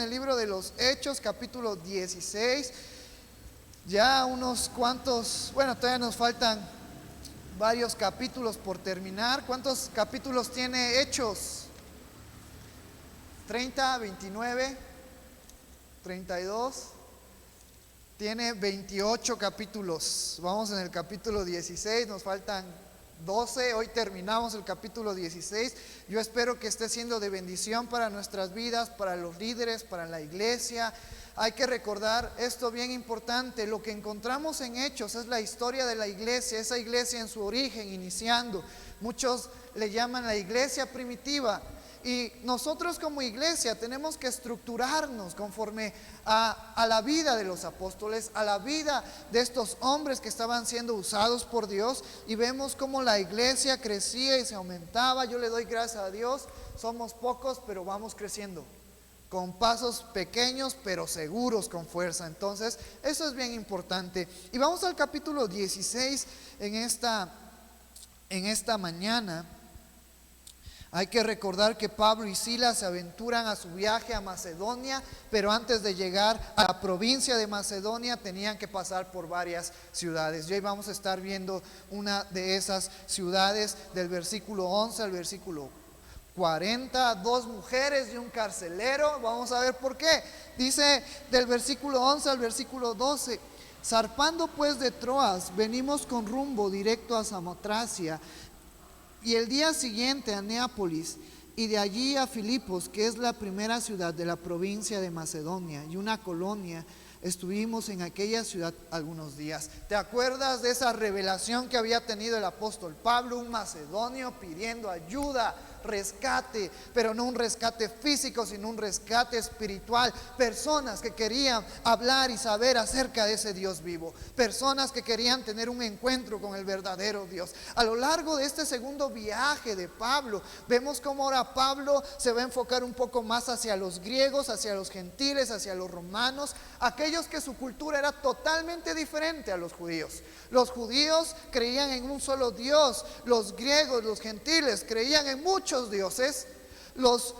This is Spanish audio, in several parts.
el libro de los Hechos, capítulo 16. Ya unos cuantos, bueno, todavía nos faltan varios capítulos por terminar. ¿Cuántos capítulos tiene Hechos? 30, 29, 32. Tiene 28 capítulos. Vamos en el capítulo 16, nos faltan 12. Hoy terminamos el capítulo 16. Yo espero que esté siendo de bendición para nuestras vidas, para los líderes, para la iglesia. Hay que recordar esto bien importante: lo que encontramos en Hechos es la historia de la iglesia, esa iglesia en su origen, iniciando. Muchos le llaman la iglesia primitiva. Y nosotros como iglesia tenemos que estructurarnos conforme a la vida de los apóstoles, a la vida de estos hombres que estaban siendo usados por Dios. Y vemos cómo la iglesia crecía y se aumentaba. Yo le doy gracias a Dios, somos pocos pero vamos creciendo, con pasos pequeños pero seguros, con fuerza. Entonces eso es bien importante. Y vamos al capítulo 16 en esta mañana. Hay que recordar que Pablo y Silas se aventuran a su viaje a Macedonia, pero antes de llegar a la provincia de Macedonia tenían que pasar por varias ciudades. Y hoy vamos a estar viendo una de esas ciudades, del versículo 11 al versículo 40, 2 mujeres y un carcelero. Vamos a ver por qué. Dice del versículo 11 al versículo 12: zarpando pues de Troas, venimos con rumbo directo a Samotracia, y el día siguiente a Neápolis, y de allí a Filipos, que es la primera ciudad de la provincia de Macedonia y una colonia. Estuvimos en aquella ciudad algunos días. ¿Te acuerdas de esa revelación que había tenido el apóstol Pablo, un macedonio pidiendo ayuda, rescate, pero no un rescate físico, sino un rescate espiritual? Personas que querían hablar y saber acerca de ese Dios vivo, personas que querían tener un encuentro con el verdadero Dios. A lo largo de este segundo viaje de Pablo, vemos cómo ahora Pablo se va a enfocar un poco más hacia los griegos, hacia los gentiles, hacia los romanos, aquellos que su cultura era totalmente diferente a los judíos. Los judíos creían en un solo Dios, los griegos, los gentiles creían en muchos dioses. Los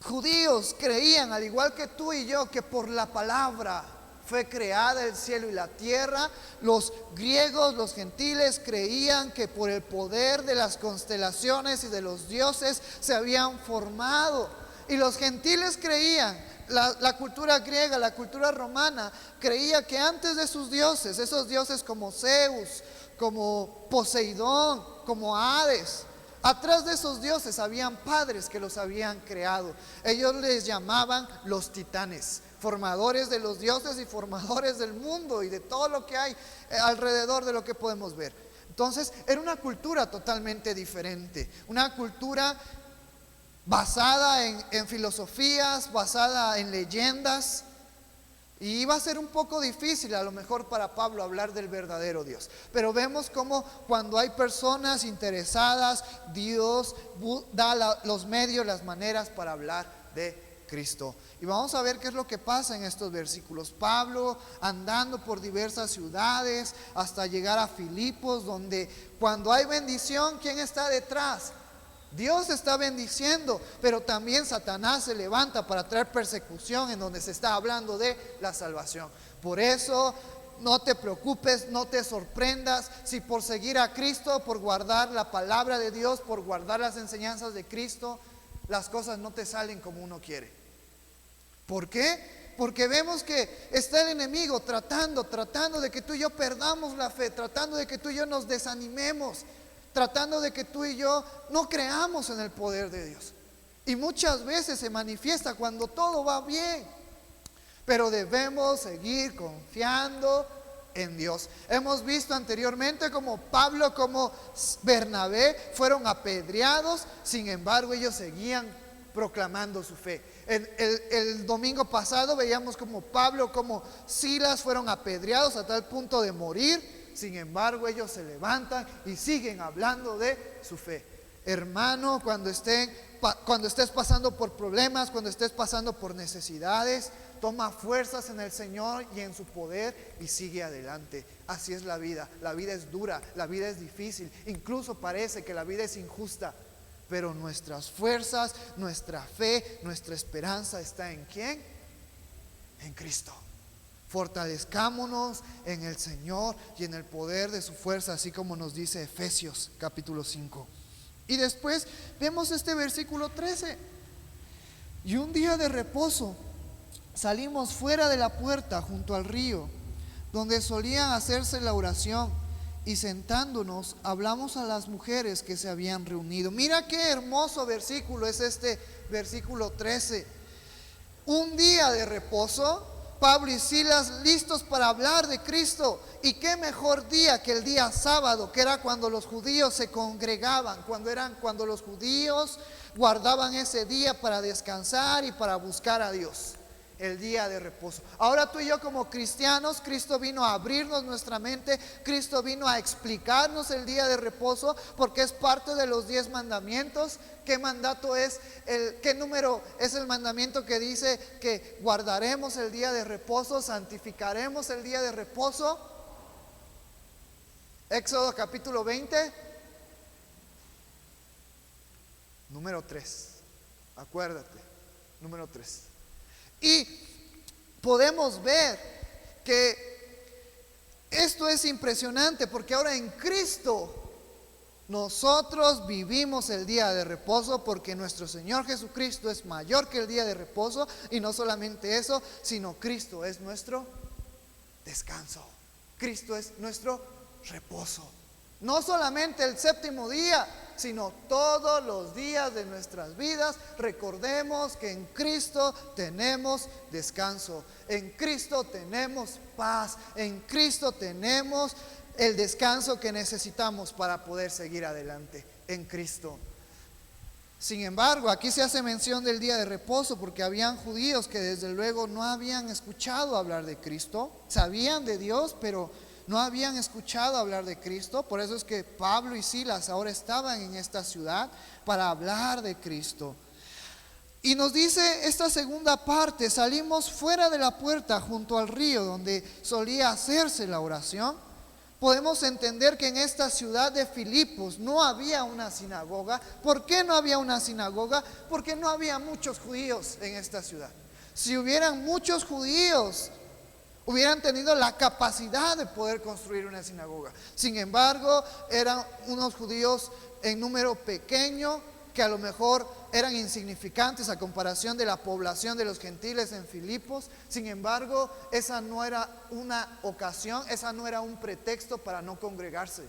judíos creían, al igual que tú y yo, que por la palabra fue creada el cielo y la tierra. Los griegos, los gentiles creían que por el poder de las constelaciones y de los dioses se habían formado. Y los gentiles creían, la cultura griega, la cultura romana, creía que antes de sus dioses, esos dioses como Zeus, como Poseidón, como Hades, atrás de esos dioses habían padres que los habían creado. Ellos les llamaban los titanes, formadores de los dioses y formadores del mundo y de todo lo que hay alrededor de lo que podemos ver. Entonces era una cultura totalmente diferente, una cultura basada en filosofías, basada en leyendas. Y iba a ser un poco difícil a lo mejor para Pablo hablar del verdadero Dios. Pero vemos cómo cuando hay personas interesadas, Dios da los medios, las maneras para hablar de Cristo. Y vamos a ver qué es lo que pasa en estos versículos. Pablo andando por diversas ciudades hasta llegar a Filipos, donde cuando hay bendición, ¿quién está detrás? Dios está bendiciendo, pero también Satanás se levanta para traer persecución en donde se está hablando de la salvación. Por eso no te preocupes, no te sorprendas si por seguir a Cristo, por guardar la palabra de Dios, por guardar las enseñanzas de Cristo, las cosas no te salen como uno quiere. ¿Por qué? Porque vemos que está el enemigo tratando de que tú y yo perdamos la fe, tratando de que tú y yo nos desanimemos, tratando de que tú y yo no creamos en el poder de Dios. Y muchas veces se manifiesta cuando todo va bien, pero debemos seguir confiando en Dios. Hemos visto anteriormente como Pablo, como Bernabé fueron apedreados, sin embargo ellos seguían proclamando su fe. El domingo pasado veíamos como Pablo, como Silas fueron apedreados a tal punto de morir. Sin embargo, ellos se levantan y siguen hablando de su fe. Hermano, cuando estés pasando por problemas, cuando estés pasando por necesidades, toma fuerzas en el Señor y en su poder y sigue adelante. Así es la vida. La vida es dura, la vida es difícil. Incluso parece que la vida es injusta. Pero nuestras fuerzas, nuestra fe, nuestra esperanza está ¿en quién? En Cristo. Fortalezcámonos en el Señor y en el poder de su fuerza, así como nos dice Efesios capítulo 5. Y después vemos este versículo 13. Y un día de reposo salimos fuera de la puerta junto al río, donde solían hacerse la oración, y sentándonos hablamos a las mujeres que se habían reunido. Mira qué hermoso versículo es este versículo 13. Un día de reposo, Pablo y Silas listos para hablar de Cristo. Y qué mejor día que el día sábado, que era cuando los judíos se congregaban, cuando los judíos guardaban ese día para descansar y para buscar a Dios. El día de reposo. Ahora tú y yo como cristianos, Cristo vino a abrirnos nuestra mente, Cristo vino a explicarnos el día de reposo, porque es parte de los 10 mandamientos. ¿Qué mandato es? ¿Qué número es el mandamiento que dice que guardaremos el día de reposo, santificaremos el día de reposo? Éxodo capítulo 20, número 3. Acuérdate, número 3. Y podemos ver que esto es impresionante, porque ahora en Cristo nosotros vivimos el día de reposo, porque nuestro Señor Jesucristo es mayor que el día de reposo. Y no solamente eso, sino Cristo es nuestro descanso. Cristo es nuestro reposo. No solamente el séptimo día, sino todos los días de nuestras vidas. Recordemos que en Cristo tenemos descanso, en Cristo tenemos paz, en Cristo tenemos el descanso que necesitamos para poder seguir adelante, en Cristo. Sin embargo, aquí se hace mención del día de reposo porque habían judíos que desde luego no habían escuchado hablar de Cristo. Sabían de Dios, pero no habían escuchado hablar de Cristo. Por eso es que Pablo y Silas ahora estaban en esta ciudad para hablar de Cristo. Y nos dice esta segunda parte: salimos fuera de la puerta junto al río donde solía hacerse la oración. Podemos entender que en esta ciudad de Filipos no había una sinagoga. ¿Por qué no había una sinagoga? Porque no había muchos judíos en esta ciudad. Si hubieran muchos judíos, hubieran tenido la capacidad de poder construir una sinagoga. Sin embargo, eran unos judíos en número pequeño, que a lo mejor eran insignificantes a comparación de la población de los gentiles en Filipos. Sin embargo, esa no era una ocasión, esa no era un pretexto para no congregarse.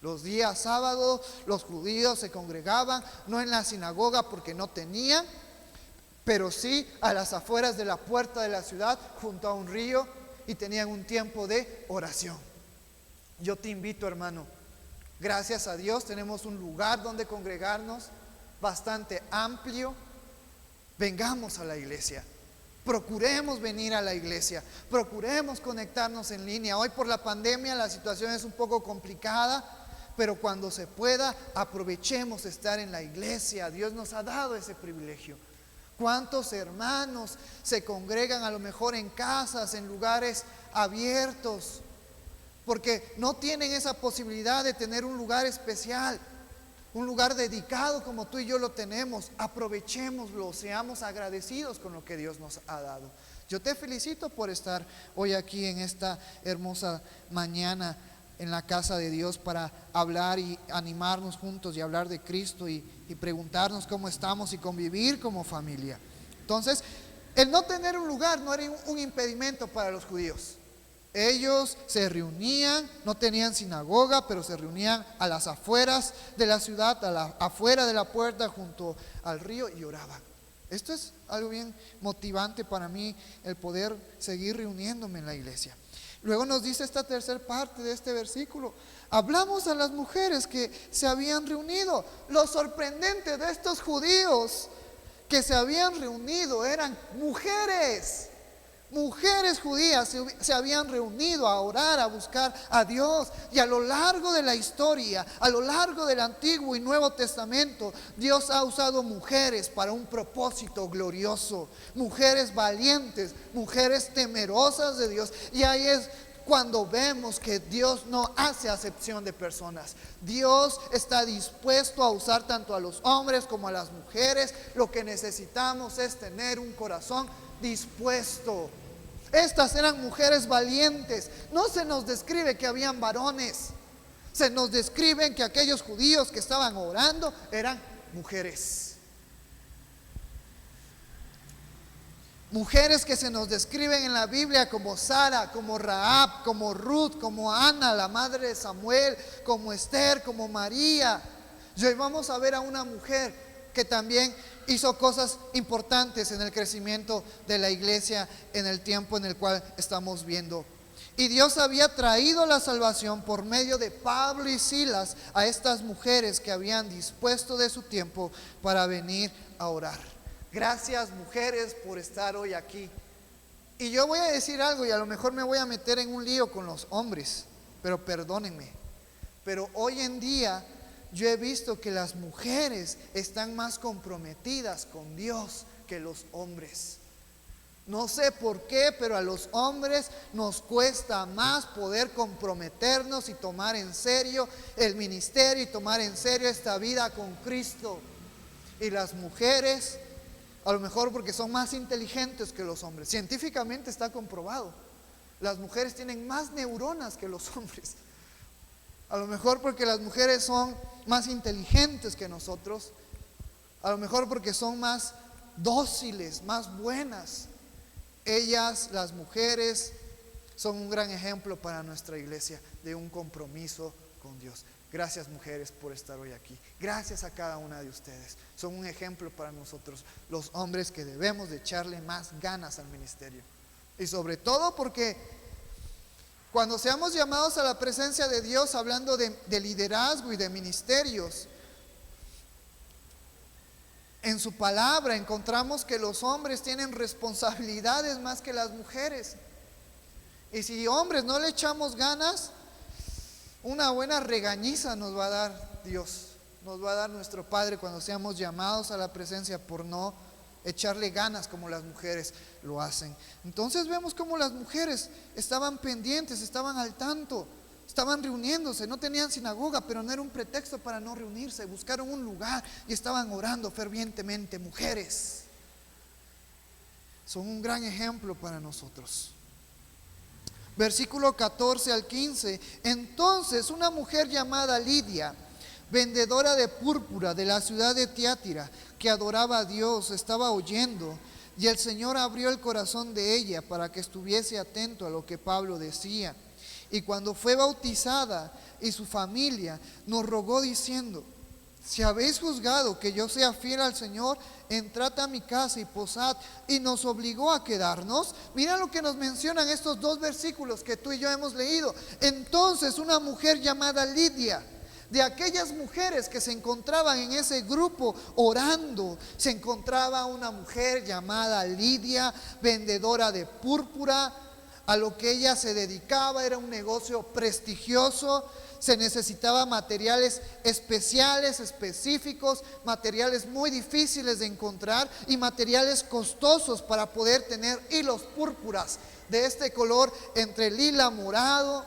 Los días sábados los judíos se congregaban, no en la sinagoga porque no tenían, pero sí a las afueras de la puerta de la ciudad, junto a un río, y tenían un tiempo de oración. Yo te invito, hermano, gracias a Dios tenemos un lugar donde congregarnos bastante amplio. Vengamos a la iglesia, procuremos venir a la iglesia, procuremos conectarnos en línea. Hoy por la pandemia la situación es un poco complicada, pero cuando se pueda, aprovechemos estar en la iglesia. Dios nos ha dado ese privilegio. ¿Cuántos hermanos se congregan a lo mejor en casas, en lugares abiertos, porque no tienen esa posibilidad de tener un lugar especial, un lugar dedicado como tú y yo lo tenemos? Aprovechémoslo, seamos agradecidos con lo que Dios nos ha dado. Yo te felicito por estar hoy aquí en esta hermosa mañana en la casa de Dios para hablar y animarnos juntos y hablar de Cristo y preguntarnos cómo estamos y convivir como familia. Entonces, el no tener un lugar no era un impedimento para los judíos. Ellos se reunían, no tenían sinagoga, pero se reunían a las afueras de la ciudad, afuera de la puerta junto al río, y oraban. Esto es algo bien motivante para mí, el poder seguir reuniéndome en la iglesia. Luego nos dice esta tercera parte de este versículo: hablamos a las mujeres que se habían reunido. Lo sorprendente de estos judíos que se habían reunido eran mujeres. Mujeres judías se habían reunido a orar, a buscar a Dios. Y a lo largo de la historia, a lo largo del Antiguo y Nuevo Testamento, Dios ha usado mujeres para un propósito glorioso. Mujeres valientes, mujeres temerosas de Dios. Y ahí es cuando vemos que Dios no hace acepción de personas. Dios está dispuesto a usar tanto a los hombres como a las mujeres. Lo que necesitamos es tener un corazón dispuesto. Estas eran mujeres valientes. No se nos describe que habían varones. Se nos describen que aquellos judíos que estaban orando eran mujeres. Mujeres que se nos describen en la Biblia como Sara, como Rahab, como Ruth, como Ana, la madre de Samuel, como Esther, como María. Y hoy vamos a ver a una mujer que también hizo cosas importantes en el crecimiento de la iglesia en el tiempo en el cual estamos viendo. Y Dios había traído la salvación por medio de Pablo y Silas a estas mujeres que habían dispuesto de su tiempo para venir a orar. Gracias, mujeres, por estar hoy aquí. Y yo voy a decir algo, y a lo mejor me voy a meter en un lío con los hombres, pero perdónenme. Pero hoy en día yo he visto que las mujeres están más comprometidas con Dios que los hombres. No sé por qué, pero a los hombres nos cuesta más poder comprometernos y tomar en serio el ministerio y tomar en serio esta vida con Cristo. Y las mujeres, a lo mejor porque son más inteligentes que los hombres. Científicamente está comprobado. Las mujeres tienen más neuronas que los hombres. A lo mejor porque las mujeres son más inteligentes que nosotros. A lo mejor porque son más dóciles, más buenas. Ellas, las mujeres, son un gran ejemplo para nuestra iglesia de un compromiso con Dios. Gracias, mujeres, por estar hoy aquí. Gracias a cada una de ustedes. Son un ejemplo para nosotros, los hombres, que debemos de echarle más ganas al ministerio. Y sobre todo porque cuando seamos llamados a la presencia de Dios, hablando de liderazgo y de ministerios, en su palabra encontramos que los hombres tienen responsabilidades más que las mujeres. Y si hombres no le echamos ganas, una buena regañiza nos va a dar Dios, nos va a dar nuestro Padre cuando seamos llamados a la presencia por no echarle ganas como las mujeres lo hacen. Entonces vemos como las mujeres estaban pendientes, estaban al tanto, estaban reuniéndose, no tenían sinagoga, pero no era un pretexto para no reunirse. Buscaron un lugar y estaban orando fervientemente. Mujeres son un gran ejemplo para nosotros. Versículo 14 al 15. Entonces una mujer llamada Lidia, vendedora de púrpura de la ciudad de Tiatira, que adoraba a Dios, estaba oyendo, y el Señor abrió el corazón de ella para que estuviese atento a lo que Pablo decía. Y cuando fue bautizada y su familia, nos rogó diciendo: si habéis juzgado que yo sea fiel al Señor, entrad a mi casa y posad. Y nos obligó a quedarnos. Mira lo que nos mencionan estos dos versículos que tú y yo hemos leído. Entonces una mujer llamada Lidia, de aquellas mujeres que se encontraban en ese grupo orando, se encontraba una mujer llamada Lidia, vendedora de púrpura. A lo que ella se dedicaba era un negocio prestigioso. Se necesitaba materiales especiales, específicos, materiales muy difíciles de encontrar y materiales costosos para poder tener hilos púrpuras de este color entre lila, morado.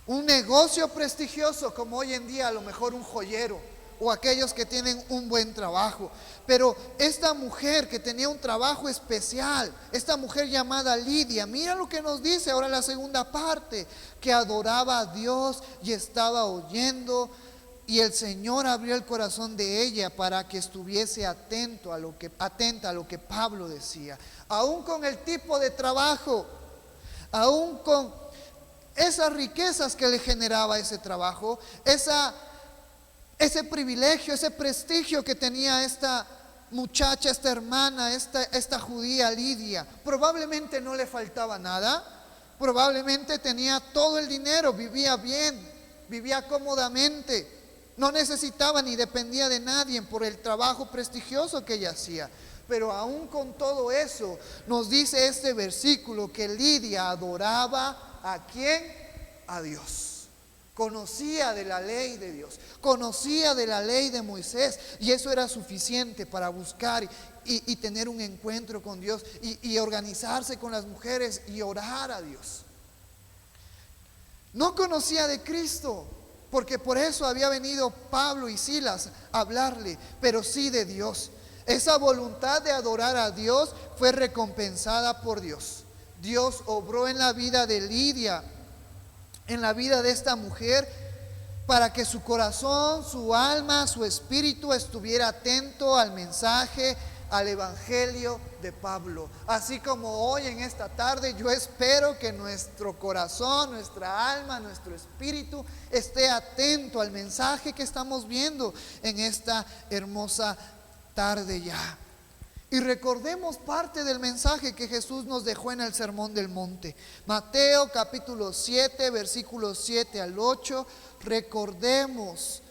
Un negocio prestigioso como hoy en día a lo mejor un joyero o aquellos que tienen un buen trabajo. Pero esta mujer que tenía un trabajo especial, esta mujer llamada Lidia, mira lo que nos dice ahora en la segunda parte, que adoraba a Dios y estaba oyendo, y el Señor abrió el corazón de ella para que estuviese atenta a lo que Pablo decía. Aún con el tipo de trabajo, aún con esas riquezas que le generaba ese trabajo, ese privilegio, ese prestigio que tenía esta muchacha, esta hermana, esta judía Lidia, probablemente no le faltaba nada, probablemente tenía todo el dinero, vivía bien, vivía cómodamente, no necesitaba ni dependía de nadie por el trabajo prestigioso que ella hacía. Pero aún con todo eso, nos dice este versículo que Lidia adoraba ¿a quién? A Dios. Conocía de la ley de Dios, conocía de la ley de Moisés, y eso era suficiente para buscar y tener un encuentro con Dios y organizarse con las mujeres y orar a Dios. No conocía de Cristo, porque por eso había venido Pablo y Silas a hablarle, pero sí de Dios. Esa voluntad de adorar a Dios fue recompensada por Dios. Dios obró en la vida de Lidia, en la vida de esta mujer, para que su corazón, su alma, su espíritu estuviera atento al mensaje, al evangelio de Pablo. Así como hoy en esta tarde, yo espero que nuestro corazón, nuestra alma, nuestro espíritu esté atento al mensaje que estamos viendo en esta hermosa tarde ya. Y recordemos parte del mensaje que Jesús nos dejó en el Sermón del Monte. Mateo capítulo 7, versículos 7 al 8. Recordemos: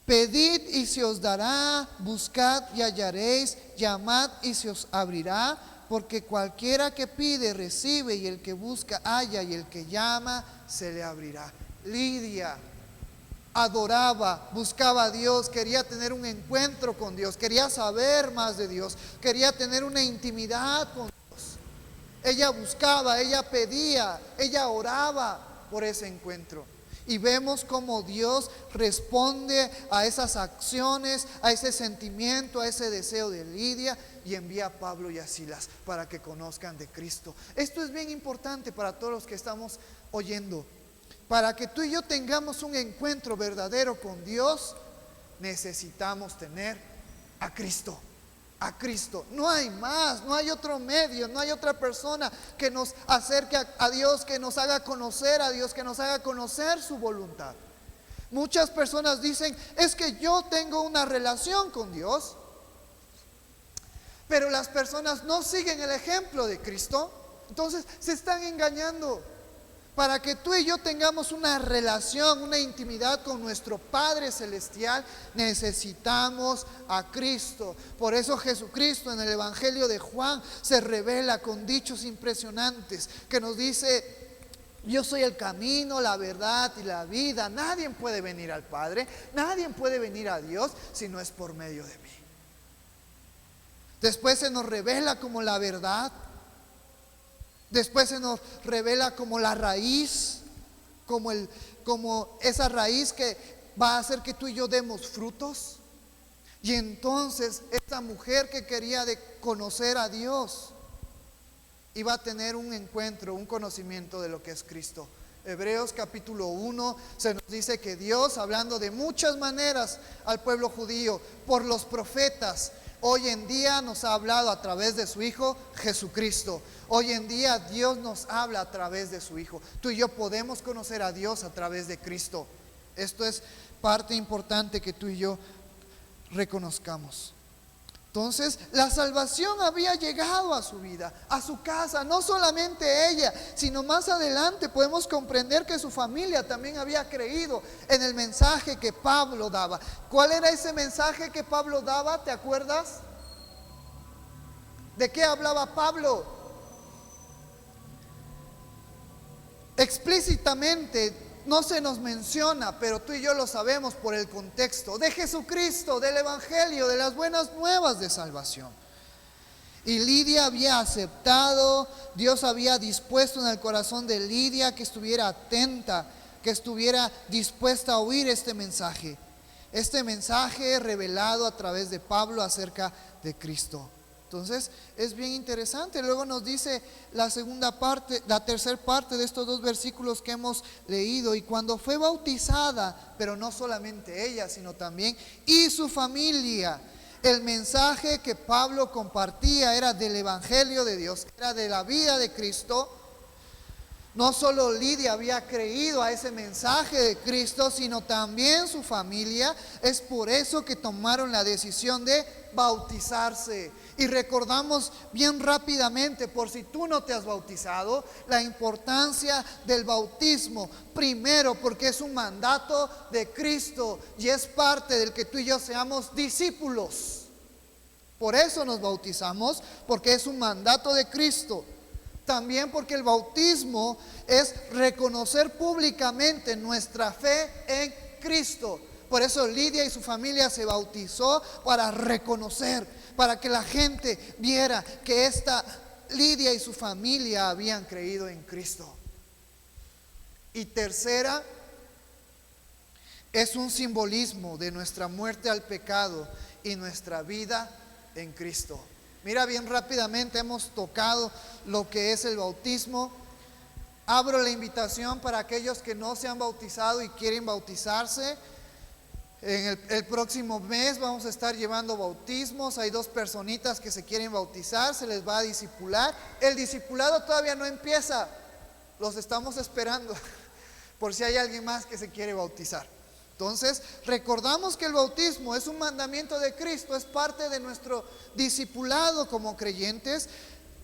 pedid y se os dará, buscad y hallaréis, llamad y se os abrirá, porque cualquiera que pide recibe, y el que busca halla, y el que llama se le abrirá. Lidia adoraba, buscaba a Dios, quería tener un encuentro con Dios, quería saber más de Dios, quería tener una intimidad con Dios. Ella buscaba, ella pedía, ella oraba por ese encuentro. Y vemos cómo Dios responde a esas acciones, a ese sentimiento, a ese deseo de Lidia, y envía a Pablo y a Silas para que conozcan de Cristo. Esto es bien importante para todos los que estamos oyendo. Para que tú y yo tengamos un encuentro verdadero con Dios, necesitamos tener a Cristo. A Cristo. No hay más, no hay otro medio, no hay otra persona que nos acerque a Dios, que nos haga conocer a Dios, que nos haga conocer su voluntad. Muchas personas dicen: es que yo tengo una relación con Dios, pero las personas no siguen el ejemplo de Cristo. Entonces se están engañando. Para que tú y yo tengamos una relación, una intimidad con nuestro Padre Celestial, necesitamos a Cristo. Por eso Jesucristo en el Evangelio de Juan se revela con dichos impresionantes que nos dice: yo soy el camino, la verdad y la vida. Nadie puede venir al Padre, nadie puede venir a Dios si no es por medio de mí. Después se nos revela como la verdad. Después se nos revela como la raíz, como esa raíz que va a hacer que tú y yo demos frutos. Y entonces esta mujer que quería conocer a Dios iba a tener un encuentro, un conocimiento de lo que es Cristo. Hebreos capítulo 1 se nos dice que Dios, hablando de muchas maneras al pueblo judío por los profetas, hoy en día nos ha hablado a través de su Hijo Jesucristo. Hoy en día Dios nos habla a través de su Hijo. Tú y yo podemos conocer a Dios a través de Cristo. Esto es parte importante que tú y yo reconozcamos. Entonces, la salvación había llegado a su vida, a su casa. No solamente ella, sino más adelante podemos comprender que su familia también había creído en el mensaje que Pablo daba. ¿Cuál era ese mensaje que Pablo daba? ¿Te acuerdas? ¿De qué hablaba Pablo? Explícitamente no se nos menciona, pero tú y yo lo sabemos por el contexto de Jesucristo, del Evangelio, de las buenas nuevas de salvación. Y Lidia había aceptado, Dios había dispuesto en el corazón de Lidia que estuviera atenta, que estuviera dispuesta a oír este mensaje revelado a través de Pablo acerca de Cristo. Entonces es bien interesante. Luego nos dice la tercera parte de estos dos versículos que hemos leído: y cuando fue bautizada, pero no solamente ella, sino también y su familia. El mensaje que Pablo compartía era del Evangelio de Dios, era de la vida de Cristo. No solo Lidia había creído a ese mensaje de Cristo, sino también su familia. Es por eso que tomaron la decisión de bautizarse. Y recordamos bien rápidamente, por si tú no te has bautizado, la importancia del bautismo. Primero, porque es un mandato de Cristo y es parte del que tú y yo seamos discípulos. Por eso nos bautizamos, porque es un mandato de Cristo. También porque el bautismo es reconocer públicamente nuestra fe en Cristo. Por eso Lidia y su familia se bautizó, para reconocer, para que la gente viera que esta Lidia y su familia habían creído en Cristo. Y tercera, es un simbolismo de nuestra muerte al pecado y nuestra vida en Cristo. Mira, bien rápidamente hemos tocado lo que es el bautismo. Abro la invitación para aquellos que no se han bautizado y quieren bautizarse. En el próximo mes vamos a estar llevando bautismos. Hay 2 personitas que se quieren bautizar, se les va a discipular. El discipulado todavía no empieza, los estamos esperando por si hay alguien más que se quiere bautizar. Entonces, recordamos que el bautismo es un mandamiento de Cristo, es parte de nuestro discipulado como creyentes,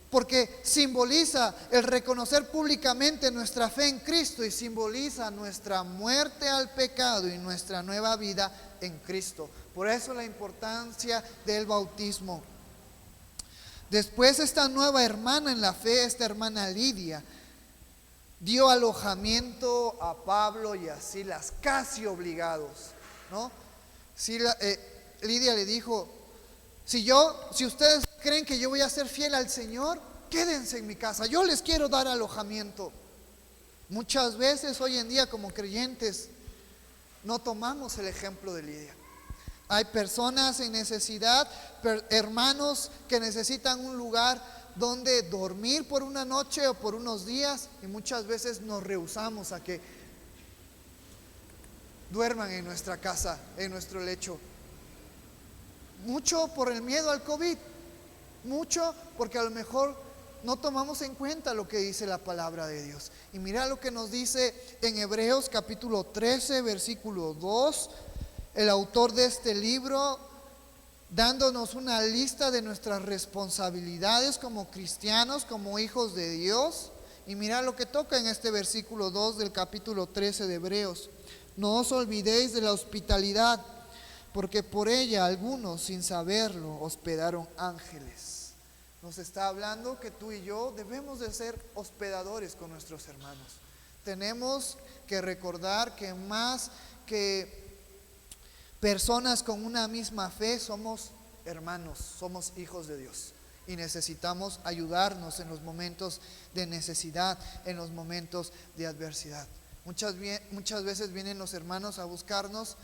porque simboliza el reconocer públicamente nuestra fe en Cristo y simboliza nuestra muerte al pecado y nuestra nueva vida en Cristo. Por eso la importancia del bautismo. Después, esta nueva hermana en la fe, esta hermana Lidia, dio alojamiento a Pablo y a Silas, casi obligados, ¿no? Lidia le dijo: si ustedes creen que yo voy a ser fiel al Señor, quédense en mi casa, yo les quiero dar alojamiento. Muchas veces hoy en día como creyentes no tomamos el ejemplo de Lidia. Hay personas en necesidad, hermanos que necesitan un lugar donde dormir por una noche o por unos días, y muchas veces nos rehusamos a que duerman en nuestra casa, en nuestro lecho. Mucho por el miedo al COVID, mucho porque a lo mejor no tomamos en cuenta lo que dice la palabra de Dios. Y mira lo que nos dice en Hebreos capítulo 13, versículo 2, el autor de este libro, dándonos una lista de nuestras responsabilidades como cristianos, como hijos de Dios. Y mira lo que toca en este versículo 2 del capítulo 13 de Hebreos: no os olvidéis de la hospitalidad, porque por ella algunos, sin saberlo, hospedaron ángeles. Nos está hablando que tú y yo debemos de ser hospedadores con nuestros hermanos. Tenemos que recordar que más que personas con una misma fe, somos hermanos, somos hijos de Dios y necesitamos ayudarnos en los momentos de necesidad, en los momentos de adversidad. Muchas veces vienen los hermanos a buscarnos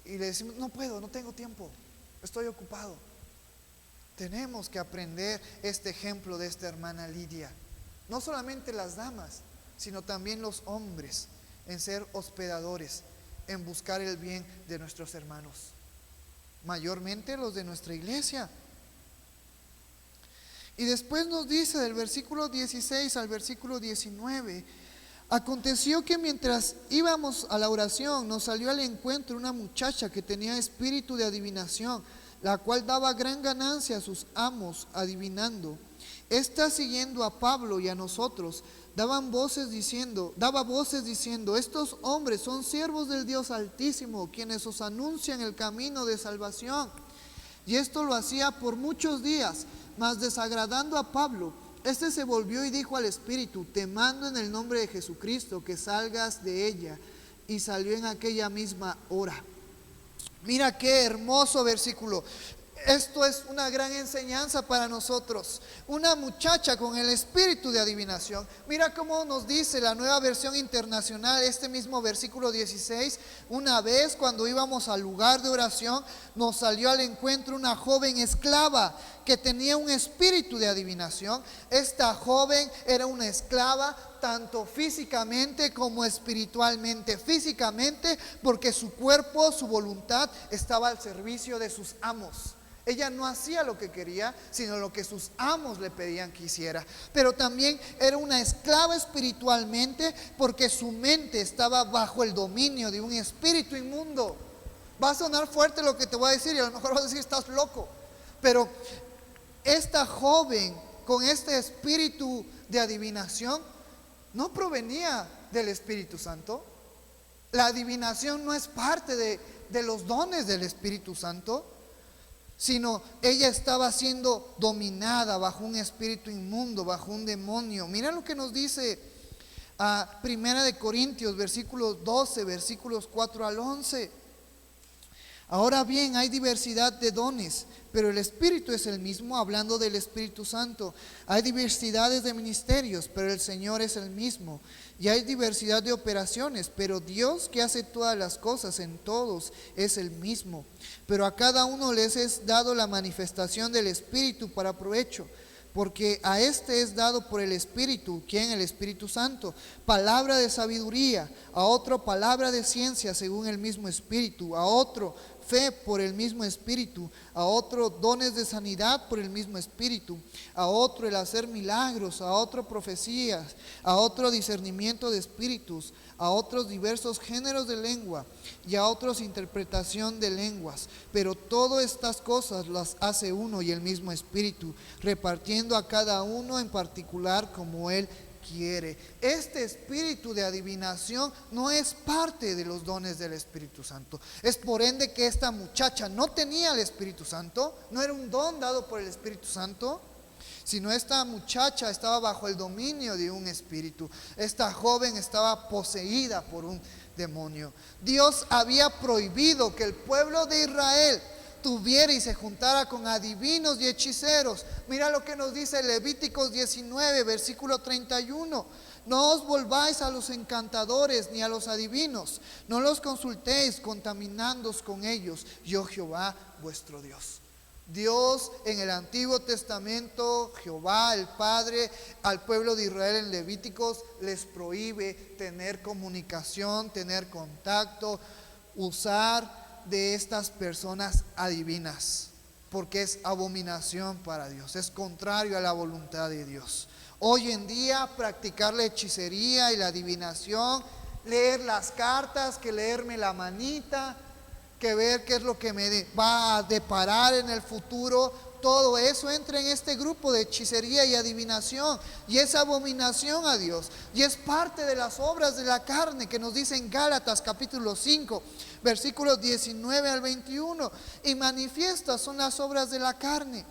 y le decimos: no puedo, no tengo tiempo, estoy ocupado. Tenemos que aprender este ejemplo de esta hermana Lidia. No solamente las damas, sino también los hombres, en ser hospedadores, en buscar el bien de nuestros hermanos, mayormente los de nuestra iglesia. Y después nos dice del versículo 16 al versículo 19: aconteció que mientras íbamos a la oración, nos salió al encuentro una muchacha que tenía espíritu de adivinación, la cual daba gran ganancia a sus amos adivinando. Esta, siguiendo a Pablo y a nosotros, daba voces diciendo: estos hombres son siervos del Dios Altísimo, quienes os anuncian el camino de salvación. Y esto lo hacía por muchos días, mas desagradando a Pablo, este se volvió y dijo al espíritu: te mando en el nombre de Jesucristo que salgas de ella. Y salió en aquella misma hora. Mira qué hermoso versículo. Esto es una gran enseñanza para nosotros. Una muchacha con el espíritu de adivinación. Mira cómo nos dice la Nueva Versión Internacional, este mismo versículo 16: una vez cuando íbamos al lugar de oración, nos salió al encuentro una joven esclava que tenía un espíritu de adivinación. Esta joven era una esclava tanto físicamente como espiritualmente. Físicamente porque su cuerpo, su voluntad estaba al servicio de sus amos. Ella no hacía lo que quería, sino lo que sus amos le pedían que hiciera. Pero también era una esclava espiritualmente porque su mente estaba bajo el dominio de un espíritu inmundo. Va a sonar fuerte lo que te voy a decir y a lo mejor vas a decir: estás loco. Pero esta joven con este espíritu de adivinación no provenía del Espíritu Santo. La adivinación no es parte de los dones del Espíritu Santo, sino ella estaba siendo dominada bajo un espíritu inmundo, bajo un demonio. Mira lo que nos dice a Primera de Corintios, versículos 12, versículos 4 al 11. Ahora bien, hay diversidad de dones, pero el Espíritu es el mismo, hablando del Espíritu Santo. Hay diversidades de ministerios, pero el Señor es el mismo. Y hay diversidad de operaciones, pero Dios, que hace todas las cosas en todos, es el mismo. Pero a cada uno les es dado la manifestación del Espíritu para provecho. Porque a este es dado por el Espíritu, ¿quién? El Espíritu Santo, palabra de sabiduría, a otro palabra de ciencia según el mismo Espíritu, a otro fe por el mismo Espíritu, a otro dones de sanidad por el mismo Espíritu, a otro el hacer milagros, a otro profecías, a otro discernimiento de espíritus, a otros diversos géneros de lengua y a otros interpretación de lenguas. Pero todas estas cosas las hace uno y el mismo Espíritu, repartiendo a cada uno en particular como Él quiere. Este espíritu de adivinación no es parte de los dones del Espíritu Santo. Es por ende que esta muchacha no tenía el Espíritu Santo, no era un don dado por el Espíritu Santo, sino esta muchacha estaba bajo el dominio de un espíritu. Esta joven estaba poseída por un demonio. Dios había prohibido que el pueblo de Israel tuviera y se juntara con adivinos y hechiceros. Mira lo que nos dice Levíticos 19, versículo 31. No os volváis a los encantadores ni a los adivinos, no los consultéis contaminándoos con ellos, yo Jehová vuestro Dios. Dios en el Antiguo Testamento, Jehová el Padre, al pueblo de Israel en Levíticos les prohíbe tener comunicación, tener contacto, usar de estas personas adivinas, porque es abominación para Dios, es contrario a la voluntad de Dios. Hoy en día practicar la hechicería y la adivinación, leer las cartas, que leerme la manita, que ver qué es lo que me va a deparar en el futuro, todo eso entra en este grupo de hechicería y adivinación, y es abominación a Dios, y es parte de las obras de la carne que nos dice en Gálatas capítulo 5 versículos 19 al 21. Y manifiestas son las obras de la carne,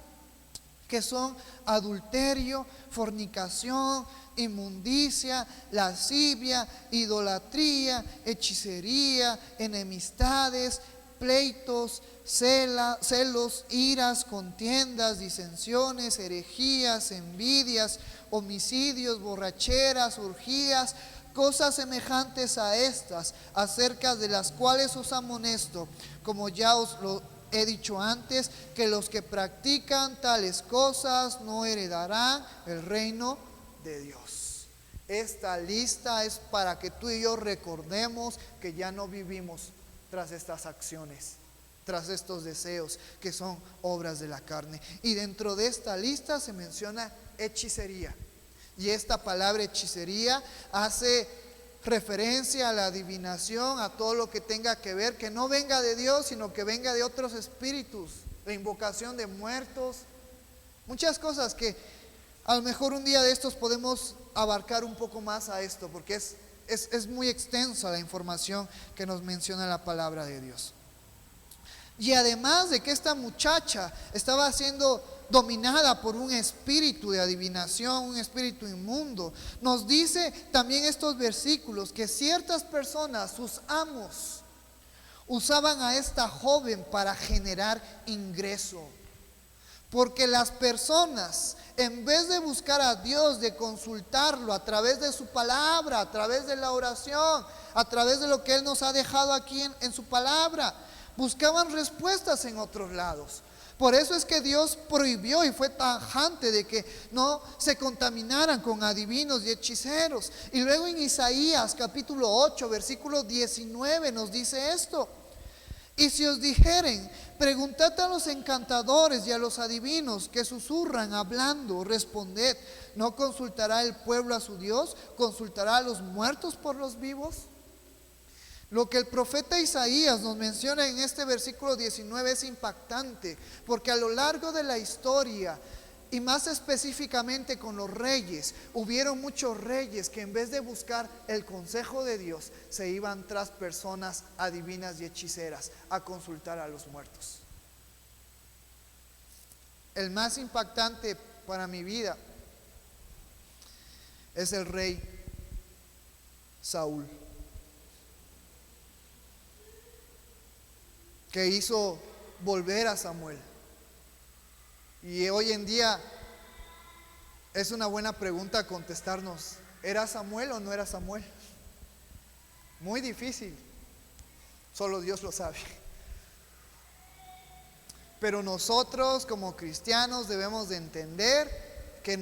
que son adulterio, fornicación, inmundicia, lascivia, idolatría, hechicería, enemistades, pleitos, celos, iras, contiendas, disensiones, herejías, envidias, homicidios, borracheras, orgías, cosas semejantes a estas, acerca de las cuales os amonesto, como ya os lo he dicho antes, que los que practican tales cosas no heredarán el reino de Dios. Esta lista es para que tú y yo recordemos que ya no vivimos tras estas acciones, tras estos deseos que son obras de la carne. Y dentro de esta lista se menciona hechicería. Y esta palabra hechicería hace referencia a la adivinación, a todo lo que tenga que ver, que no venga de Dios, sino que venga de otros espíritus, la invocación de muertos, muchas cosas que a lo mejor un día de estos podemos abarcar un poco más a esto, porque es muy extensa la información que nos menciona la palabra de Dios. Y además de que esta muchacha estaba siendo dominada por un espíritu de adivinación, un espíritu inmundo, nos dice también estos versículos que ciertas personas, sus amos, usaban a esta joven para generar ingreso. Porque las personas, en vez de buscar a Dios, de consultarlo a través de su palabra, a través de la oración, a través de lo que Él nos ha dejado aquí en su palabra, buscaban respuestas en otros lados. Por eso es que Dios prohibió y fue tajante de que no se contaminaran con adivinos y hechiceros. Y luego en Isaías capítulo 8 versículo 19 nos dice esto: y si os dijeren, preguntad a los encantadores y a los adivinos que susurran hablando, responded, ¿no consultará el pueblo a su Dios? ¿Consultará a los muertos por los vivos? Lo que el profeta Isaías nos menciona en este versículo 19 es impactante, porque a lo largo de la historia, y más específicamente con los reyes, hubieron muchos reyes que en vez de buscar el consejo de Dios, se iban tras personas adivinas y hechiceras a consultar a los muertos. El más impactante para mi vida es el rey Saúl. que hizo volver a Samuel. Y hoy en día es una buena pregunta contestarnos, ¿era Samuel o no era Samuel? Muy difícil, solo Dios lo sabe. Pero nosotros como cristianos debemos de entender que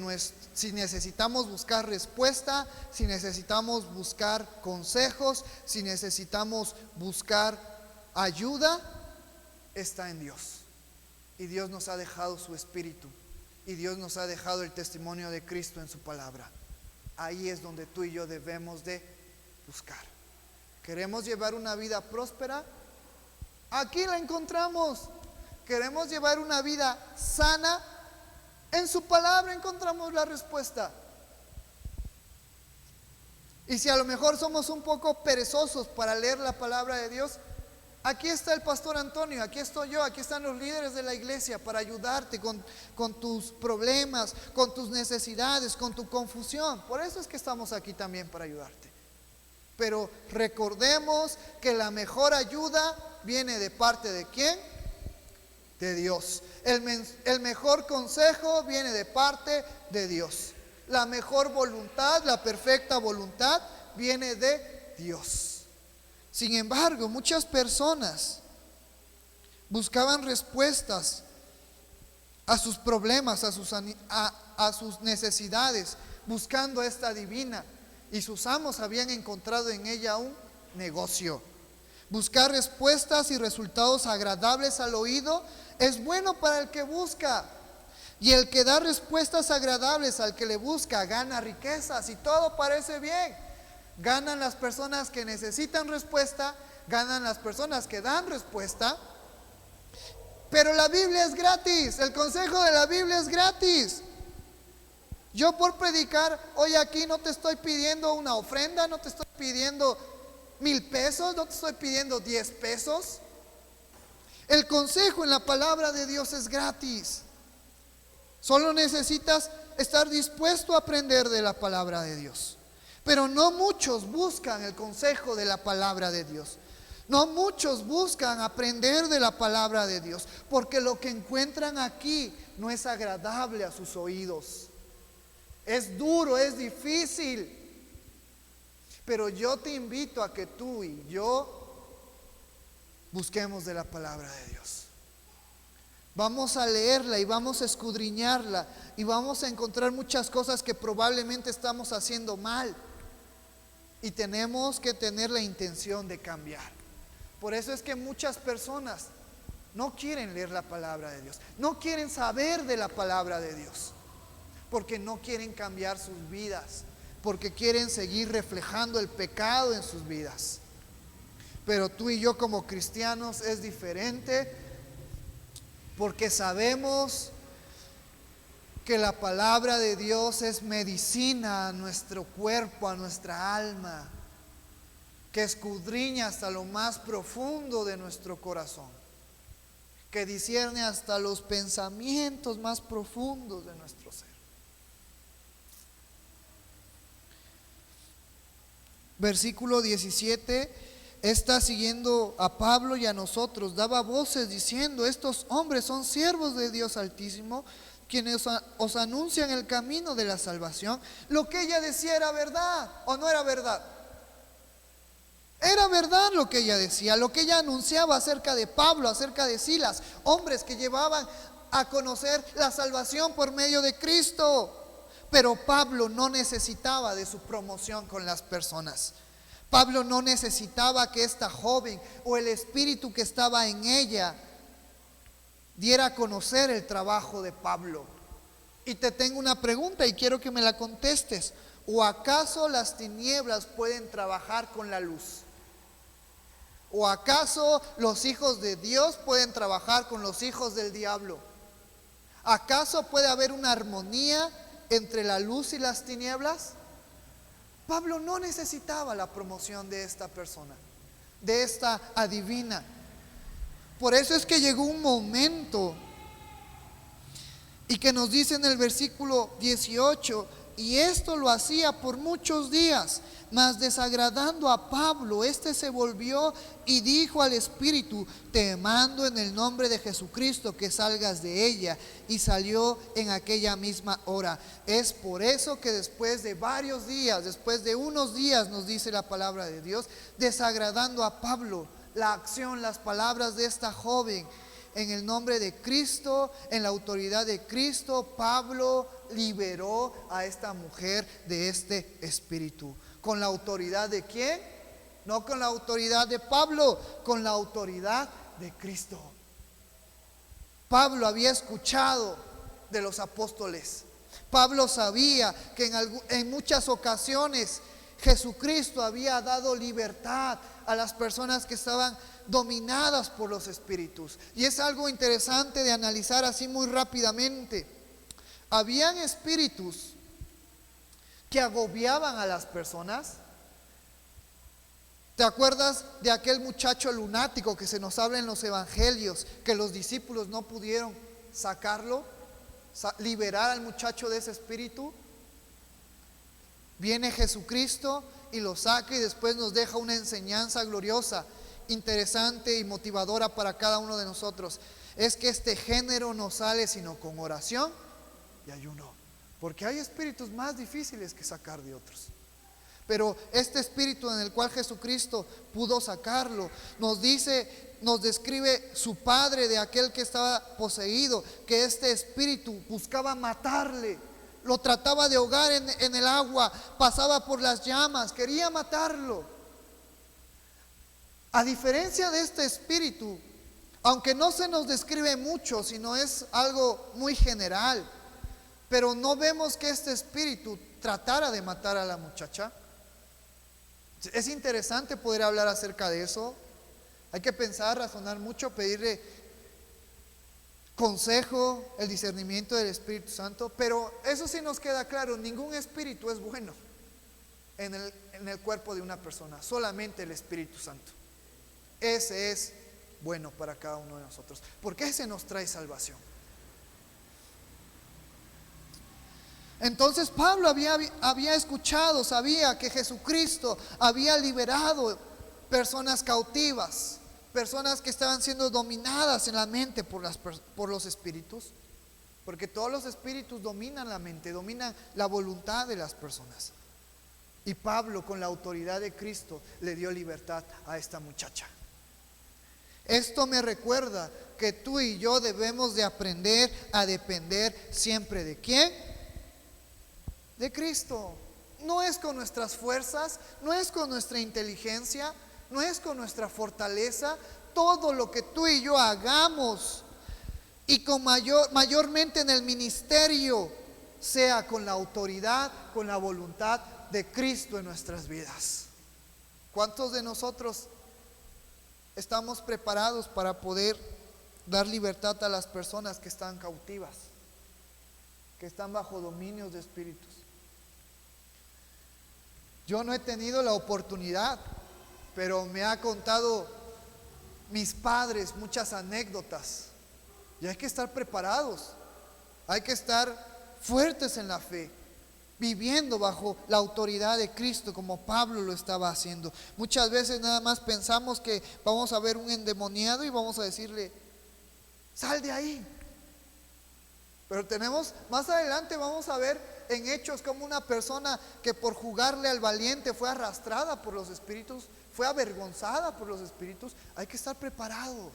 si necesitamos buscar respuesta, si necesitamos buscar consejos, si necesitamos buscar ayuda, está en Dios. Y Dios nos ha dejado su Espíritu. Y Dios nos ha dejado el testimonio de Cristo en su palabra. Ahí es donde tú y yo debemos de buscar. ¿Queremos llevar una vida próspera? Aquí la encontramos. ¿Queremos llevar una vida sana? En su palabra encontramos la respuesta. Y si a lo mejor somos un poco perezosos para leer la palabra de Dios, aquí está el pastor Antonio, aquí estoy yo, aquí están los líderes de la iglesia para ayudarte con tus problemas, con tus necesidades, con tu confusión. Por eso es que estamos aquí también, para ayudarte. Pero recordemos que la mejor ayuda viene de parte de ¿quién? De Dios. El mejor consejo viene de parte de Dios. La mejor voluntad, la perfecta voluntad viene de Dios. Sin embargo, muchas personas buscaban respuestas a sus problemas, a sus necesidades, buscando esta divina, y sus amos habían encontrado en ella un negocio. Buscar respuestas y resultados agradables al oído es bueno para el que busca, y el que da respuestas agradables al que le busca gana riquezas, y todo parece bien. Ganan las personas que necesitan respuesta, ganan las personas que dan respuesta. Pero la Biblia es gratis, el consejo de la Biblia es gratis. Yo por predicar hoy aquí no te estoy pidiendo una ofrenda, no te estoy pidiendo 1,000 pesos, no te estoy pidiendo 10 pesos. El consejo en la palabra de Dios es gratis. Solo necesitas estar dispuesto a aprender de la palabra de Dios. Pero no muchos buscan el consejo de la palabra de Dios. No muchos buscan aprender de la palabra de Dios, porque lo que encuentran aquí no es agradable a sus oídos. Es duro, es difícil. Pero yo te invito a que tú y yo busquemos de la palabra de Dios. Vamos a leerla y vamos a escudriñarla, y vamos a encontrar muchas cosas que probablemente estamos haciendo mal. Y tenemos que tener la intención de cambiar. Por eso es que muchas personas no quieren leer la palabra de Dios, no quieren saber de la palabra de Dios, porque no quieren cambiar sus vidas, porque quieren seguir reflejando el pecado en sus vidas. Pero tú y yo como cristianos es diferente, porque sabemos que la palabra de Dios es medicina a nuestro cuerpo, a nuestra alma, que escudriña hasta lo más profundo de nuestro corazón, que discierne hasta los pensamientos más profundos de nuestro ser. Versículo 17 está siguiendo a Pablo y a nosotros. Daba voces diciendo: estos hombres son siervos de Dios Altísimo, quienes os anuncian el camino de la salvación. Lo que ella decía era verdad, ¿o no era verdad? Era verdad lo que ella decía, lo que ella anunciaba acerca de Pablo, acerca de Silas, hombres que llevaban a conocer la salvación por medio de Cristo. Pero Pablo no necesitaba de su promoción con las personas. Pablo no necesitaba que esta joven o el espíritu que estaba en ella diera a conocer el trabajo de Pablo. Y te tengo una pregunta y quiero que me la contestes. ¿O acaso las tinieblas pueden trabajar con la luz? ¿O acaso los hijos de Dios pueden trabajar con los hijos del diablo? ¿Acaso puede haber una armonía entre la luz y las tinieblas? Pablo no necesitaba la promoción de esta persona, de esta adivina. Por eso es que llegó un momento y que nos dice en el versículo 18 y esto lo hacía por muchos días. Mas desagradando a Pablo, éste se volvió y dijo al espíritu: te mando en el nombre de Jesucristo que salgas de ella. Y salió en aquella misma hora. Es por eso que después de varios días, después de unos días, nos dice la palabra de Dios, desagradando a Pablo, la acción, las palabras de esta joven, en el nombre de Cristo, en la autoridad de Cristo, Pablo liberó a esta mujer de este espíritu. ¿Con la autoridad de quién? No con la autoridad de Pablo, con la autoridad de Cristo. Pablo había escuchado de los apóstoles. Pablo sabía que en muchas ocasiones Jesucristo había dado libertad a las personas que estaban dominadas por los espíritus. Y es algo interesante de analizar así muy rápidamente. Habían espíritus que agobiaban a las personas. ¿Te acuerdas de aquel muchacho lunático que se nos habla en los evangelios, que los discípulos no pudieron sacarlo, liberar al muchacho de ese espíritu? Viene Jesucristo y lo saca, y después nos deja una enseñanza gloriosa, interesante y motivadora para cada uno de nosotros. Es que este género no sale sino con oración y ayuno, porque hay espíritus más difíciles que sacar de otros. Pero este espíritu en el cual Jesucristo pudo sacarlo, nos describe su padre de aquel que estaba poseído, que este espíritu buscaba matarle, lo trataba de ahogar en el agua, pasaba por las llamas, quería matarlo. A diferencia de este espíritu, aunque no se nos describe mucho, sino es algo muy general, pero no vemos que este espíritu tratara de matar a la muchacha. Es interesante poder hablar acerca de eso. Hay que pensar, razonar mucho, pedirle consejo, el discernimiento del Espíritu Santo. Pero eso sí nos queda claro: ningún espíritu es bueno en el cuerpo de una persona, solamente el Espíritu Santo. Ese es bueno para cada uno de nosotros, porque ese nos trae salvación. Entonces Pablo había escuchado, sabía que Jesucristo había liberado personas cautivas, personas que estaban siendo dominadas en la mente por los espíritus, porque todos los espíritus dominan la mente, dominan la voluntad de las personas. Y Pablo, con la autoridad de Cristo, le dio libertad a esta muchacha. Esto me recuerda que tú y yo debemos de aprender a depender siempre ¿de quién? De Cristo. No es con nuestras fuerzas, no es con nuestra inteligencia, no es con nuestra fortaleza. Todo lo que tú y yo hagamos, y con mayormente en el ministerio, sea con la autoridad, con la voluntad de Cristo en nuestras vidas. ¿Cuántos de nosotros estamos preparados para poder dar libertad a las personas que están cautivas, que están bajo dominios de espíritus? Yo no he tenido la oportunidad, pero me ha contado mis padres muchas anécdotas. Y hay que estar preparados, hay que estar fuertes en la fe, viviendo bajo la autoridad de Cristo, como Pablo lo estaba haciendo. Muchas veces nada más pensamos que vamos a ver un endemoniado y vamos a decirle: sal de ahí. Pero más adelante vamos a ver en Hechos como una persona que por jugarle al valiente fue arrastrada por los espíritus, fue avergonzada por los espíritus. Hay que estar preparados.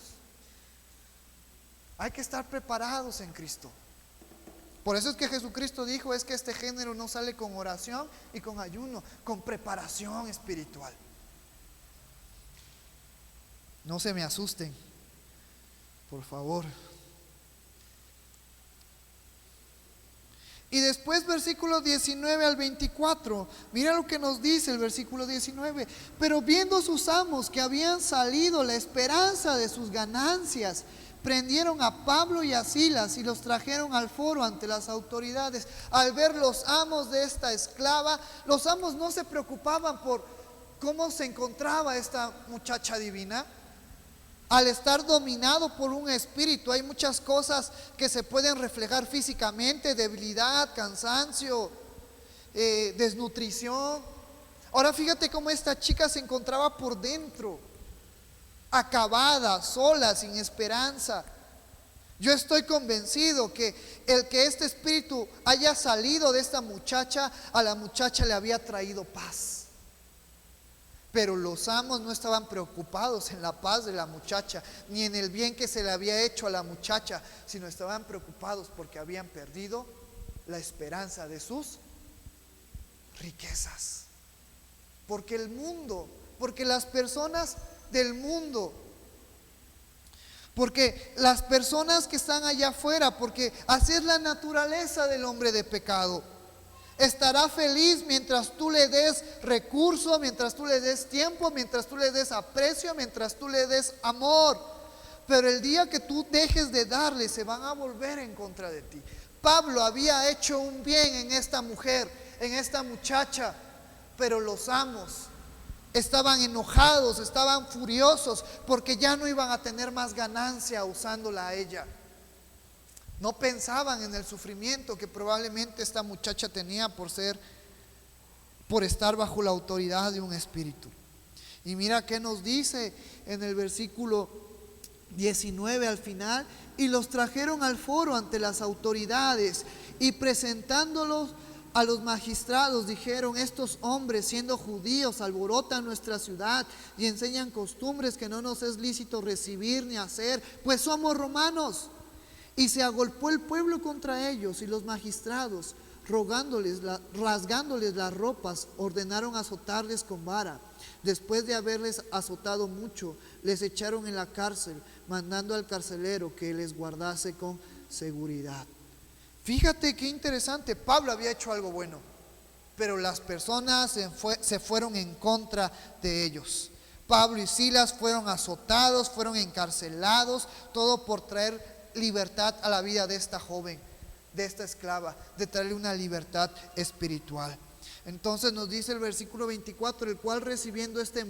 Hay que estar preparados en Cristo. Por eso es que Jesucristo dijo: es que este género no sale con oración y con ayuno, con preparación espiritual. No se me asusten, por favor. Y después versículos 19 al 24, mira lo que nos dice el versículo 19. Pero viendo sus amos que habían salido la esperanza de sus ganancias, prendieron a Pablo y a Silas y los trajeron al foro ante las autoridades. Al ver los amos de esta esclava, los amos no se preocupaban por cómo se encontraba esta muchacha divina. Al estar dominado por un espíritu, hay muchas cosas que se pueden reflejar físicamente: debilidad, cansancio. desnutrición. Ahora fíjate cómo esta chica se encontraba por dentro, acabada, sola, sin esperanza. Yo estoy convencido que el que este espíritu haya salido de esta muchacha, a la muchacha le había traído paz. Pero los amos no estaban preocupados en la paz de la muchacha, ni en el bien que se le había hecho a la muchacha, sino estaban preocupados porque habían perdido la esperanza de sus riquezas. Porque el mundo, porque las personas del mundo, porque las personas que están allá afuera, porque así es la naturaleza del hombre de pecado, estará feliz mientras tú le des recursos, mientras tú le des tiempo, mientras tú le des aprecio, mientras tú le des amor. Pero el día que tú dejes de darle, se van a volver en contra de ti. Pablo había hecho un bien en esta mujer, en esta muchacha, pero los amos estaban enojados, estaban furiosos, porque ya no iban a tener más ganancia usándola a ella. No pensaban en el sufrimiento que probablemente esta muchacha tenía por estar bajo la autoridad de un espíritu. Y mira qué nos dice en el versículo 19 al final: y los trajeron al foro ante las autoridades, y presentándolos a los magistrados dijeron: estos hombres, siendo judíos, alborotan nuestra ciudad y enseñan costumbres que no nos es lícito recibir ni hacer, pues somos romanos. Y se agolpó el pueblo contra ellos, y los magistrados, rasgándoles las ropas, ordenaron azotarles con vara. Después de haberles azotado mucho, les echaron en la cárcel, mandando al carcelero que les guardase con seguridad. Fíjate qué interesante. Pablo había hecho algo bueno, pero las personas se fueron en contra de ellos. Pablo y Silas fueron azotados, fueron encarcelados, todo por traer libertad a la vida de esta joven, de esta esclava, de traerle una libertad espiritual. Entonces nos dice el versículo 24: el cual, recibiendo este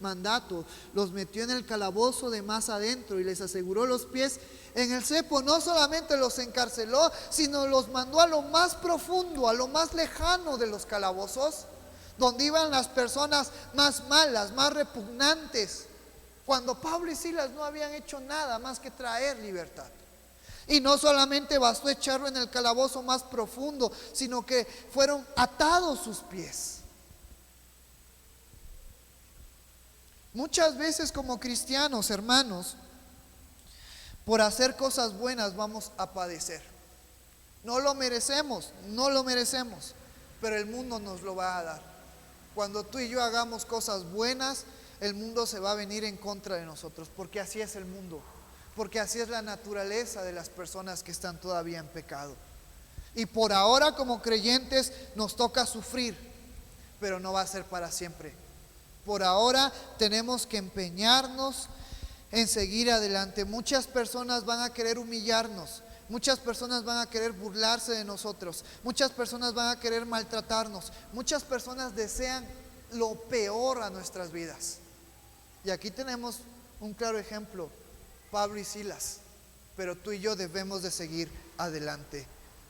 mandato, los metió en el calabozo de más adentro y les aseguró los pies en el cepo. No solamente los encarceló, sino los mandó a lo más profundo, a lo más lejano de los calabozos, donde iban las personas más malas, más repugnantes, cuando Pablo y Silas no habían hecho nada más que traer libertad. Y no solamente bastó echarlo en el calabozo más profundo, sino que fueron atados sus pies. Muchas veces como cristianos, hermanos, por hacer cosas buenas vamos a padecer. No lo merecemos, pero el mundo nos lo va a dar. Cuando tú y yo hagamos cosas buenas, el mundo se va a venir en contra de nosotros, porque así es el mundo. Porque así es la naturaleza de las personas que están todavía en pecado. Y por ahora, como creyentes, nos toca sufrir, pero no va a ser para siempre. Por ahora tenemos que empeñarnos en seguir adelante. Muchas personas van a querer humillarnos, muchas personas van a querer burlarse de nosotros, muchas personas van a querer maltratarnos, muchas personas desean lo peor a nuestras vidas. Y aquí tenemos un claro ejemplo: Pablo y Silas. Pero tú y yo debemos de seguir adelante.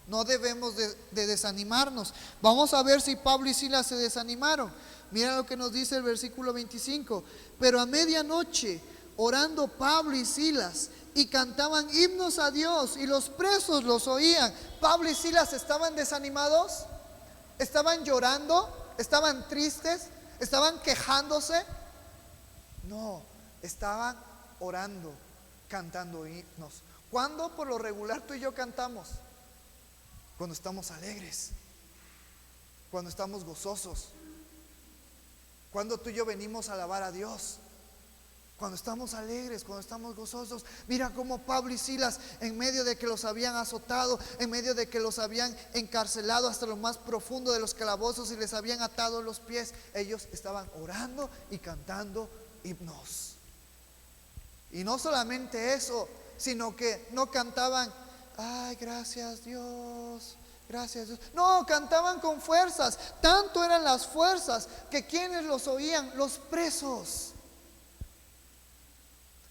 No debemos de desanimarnos. Vamos a ver si Pablo y Silas se desanimaron. Mira lo que nos dice el versículo 25. Pero a medianoche, orando Pablo y Silas, y cantaban himnos a Dios, y los presos los oían. Pablo y Silas estaban desanimados, estaban llorando, estaban tristes, estaban quejándose. No, estaban orando, cantando himnos. ¿Cuándo por lo regular tú y yo cantamos? Cuando estamos alegres, cuando estamos gozosos, cuando tú y yo venimos a alabar a Dios, cuando estamos alegres, cuando estamos gozosos. Mira cómo Pablo y Silas, en medio de que los habían azotado, en medio de que los habían encarcelado hasta lo más profundo de los calabozos y les habían atado los pies, ellos estaban orando y cantando himnos. Y no solamente eso, sino que no cantaban: ay, gracias Dios, gracias Dios. No, cantaban con fuerzas. Tanto eran las fuerzas que quienes los oían, los presos.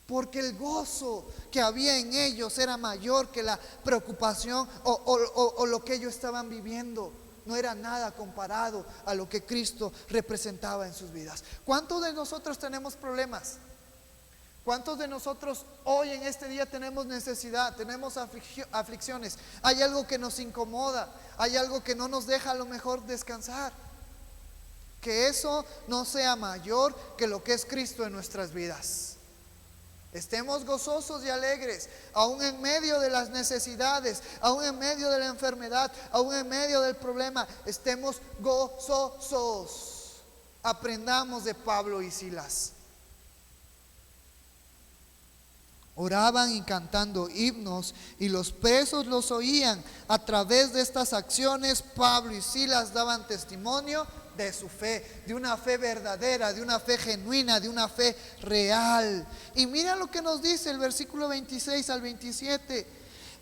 Porque el gozo que había en ellos era mayor que la preocupación o lo que ellos estaban viviendo. no era nada comparado a lo que Cristo representaba en sus vidas. ¿Cuántos de nosotros tenemos problemas? ¿Cuántos de nosotros hoy en este día tenemos necesidad, tenemos aflicciones? Hay algo que nos incomoda, hay algo que no nos deja a lo mejor descansar. Que eso no sea mayor que lo que es Cristo en nuestras vidas. Estemos gozosos y alegres, aún en medio de las necesidades, aún en medio de la enfermedad, aún en medio del problema. Estemos gozosos. Aprendamos de Pablo y Silas. Oraban y cantando himnos, y los presos los oían. A través de estas acciones, Pablo y Silas daban testimonio de su fe, de una fe verdadera, de una fe genuina, de una fe real. Y mira lo que nos dice el versículo 26 al 27.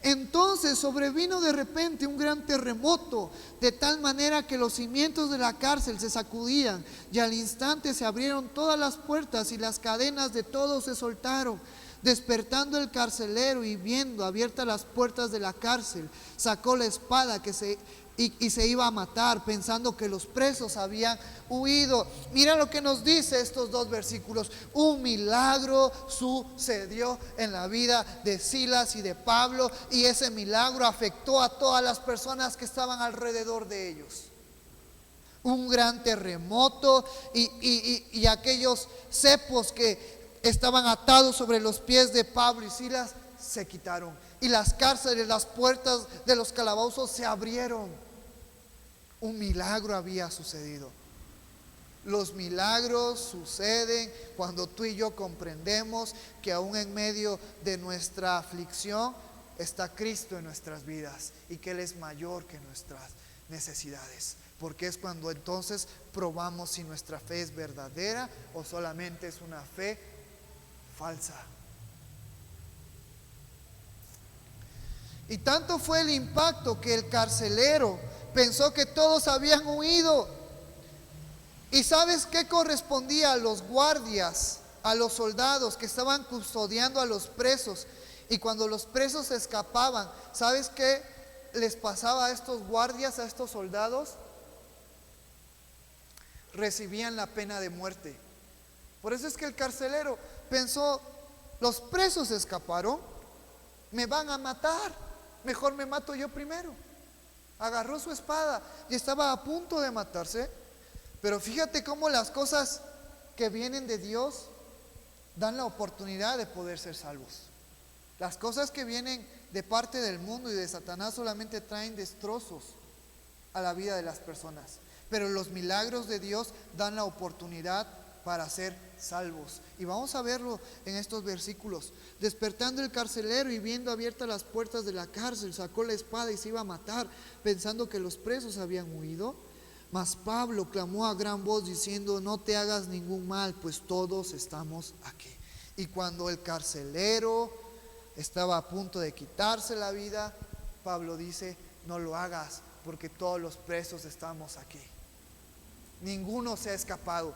Entonces sobrevino de repente un gran terremoto, de tal manera que los cimientos de la cárcel se sacudían, y al instante se abrieron todas las puertas y las cadenas de todos se soltaron. Despertando el carcelero y viendo abiertas las puertas de la cárcel, sacó la espada y se iba a matar, pensando que los presos habían huido. Mira lo que nos dice estos dos versículos. Un milagro sucedió en la vida de Silas y de Pablo, y ese milagro afectó a todas las personas que estaban alrededor de ellos. Un gran terremoto y aquellos cepos que estaban atados sobre los pies de Pablo y Silas se quitaron, y las cárceles, las puertas de los calabozos se abrieron. Un milagro había sucedido. Los milagros suceden cuando tú y yo comprendemos que aún en medio de nuestra aflicción está Cristo en nuestras vidas, y que Él es mayor que nuestras necesidades. Porque es cuando entonces probamos si nuestra fe es verdadera o solamente es una fe falsa. Y tanto fue el impacto que el carcelero pensó que todos habían huido. ¿Y sabes qué correspondía a los guardias, a los soldados que estaban custodiando a los presos? Y cuando los presos se escapaban, ¿sabes qué les pasaba a estos guardias, a estos soldados? Recibían la pena de muerte. Por eso es que el carcelero pensó: los presos escaparon, me van a matar, mejor me mato yo primero. Agarró su espada y estaba a punto de matarse. Pero fíjate cómo las cosas que vienen de Dios dan la oportunidad de poder ser salvos. Las cosas que vienen de parte del mundo y de Satanás solamente traen destrozos a la vida de las personas. Pero los milagros de Dios dan la oportunidad para ser salvos. Y vamos a verlo en estos versículos. Despertando el carcelero y viendo abiertas las puertas de la cárcel, sacó la espada y se iba a matar, pensando que los presos habían huido. Mas Pablo clamó a gran voz diciendo: no te hagas ningún mal, pues todos estamos aquí. Y cuando el carcelero estaba a punto de quitarse la vida, Pablo dice: no lo hagas, porque todos los presos estamos aquí. Ninguno se ha escapado.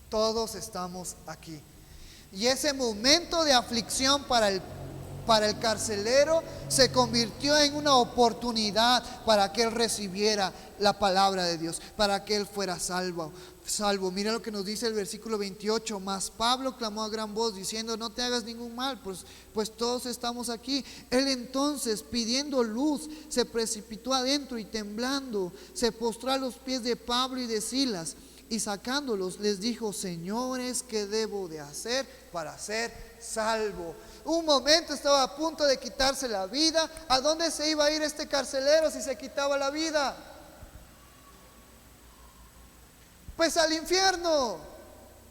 Todos estamos aquí. Y ese momento de aflicción para el carcelero se convirtió en una oportunidad para que él recibiera la palabra de Dios, para que él fuera salvo. Mira lo que nos dice el versículo 28. Mas Pablo clamó a gran voz diciendo: no te hagas ningún mal, pues todos estamos aquí. Él entonces, pidiendo luz, se precipitó adentro y temblando se postró a los pies de Pablo y de Silas, y sacándolos les dijo: señores, ¿qué debo de hacer para ser salvo? Un momento estaba a punto de quitarse la vida. ¿A dónde se iba a ir este carcelero si se quitaba la vida? Pues al infierno.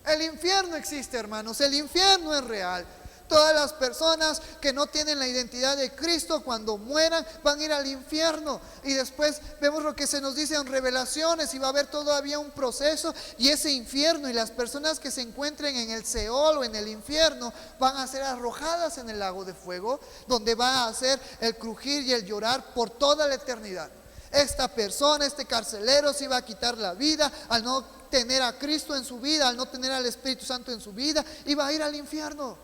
El infierno existe, hermanos. El infierno es real. Todas las personas que no tienen la identidad de Cristo, cuando mueran van a ir al infierno. Y después vemos lo que se nos dice en Revelaciones, y va a haber todavía un proceso. Y ese infierno y las personas que se encuentren en el Seol o en el infierno van a ser arrojadas en el lago de fuego, donde va a hacer el crujir y el llorar por toda la eternidad. Esta persona, este carcelero, se iba a quitar la vida al no tener a Cristo en su vida, al no tener al Espíritu Santo en su vida, iba a ir al infierno.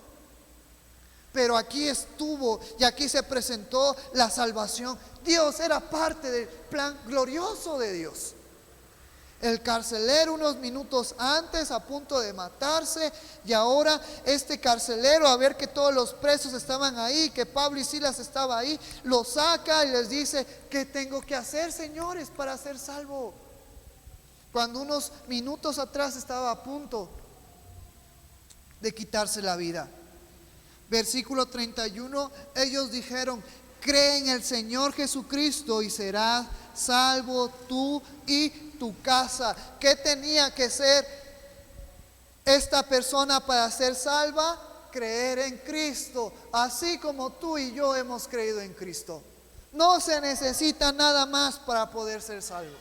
Pero aquí estuvo y aquí se presentó la salvación Dios era parte del plan glorioso de Dios. El carcelero unos minutos antes a punto de matarse, y ahora este carcelero, a ver que todos los presos estaban ahí, que Pablo y Silas estaban ahí, los saca y les dice: ¿qué tengo que hacer, señores, para ser salvo? Cuando unos minutos atrás estaba a punto de quitarse la vida. Versículo 31, ellos dijeron: cree en el Señor Jesucristo y serás salvo tú y tu casa. ¿Qué tenía que ser esta persona para ser salva? Creer en Cristo, así como tú y yo hemos creído en Cristo. No se necesita nada más para poder ser salvos.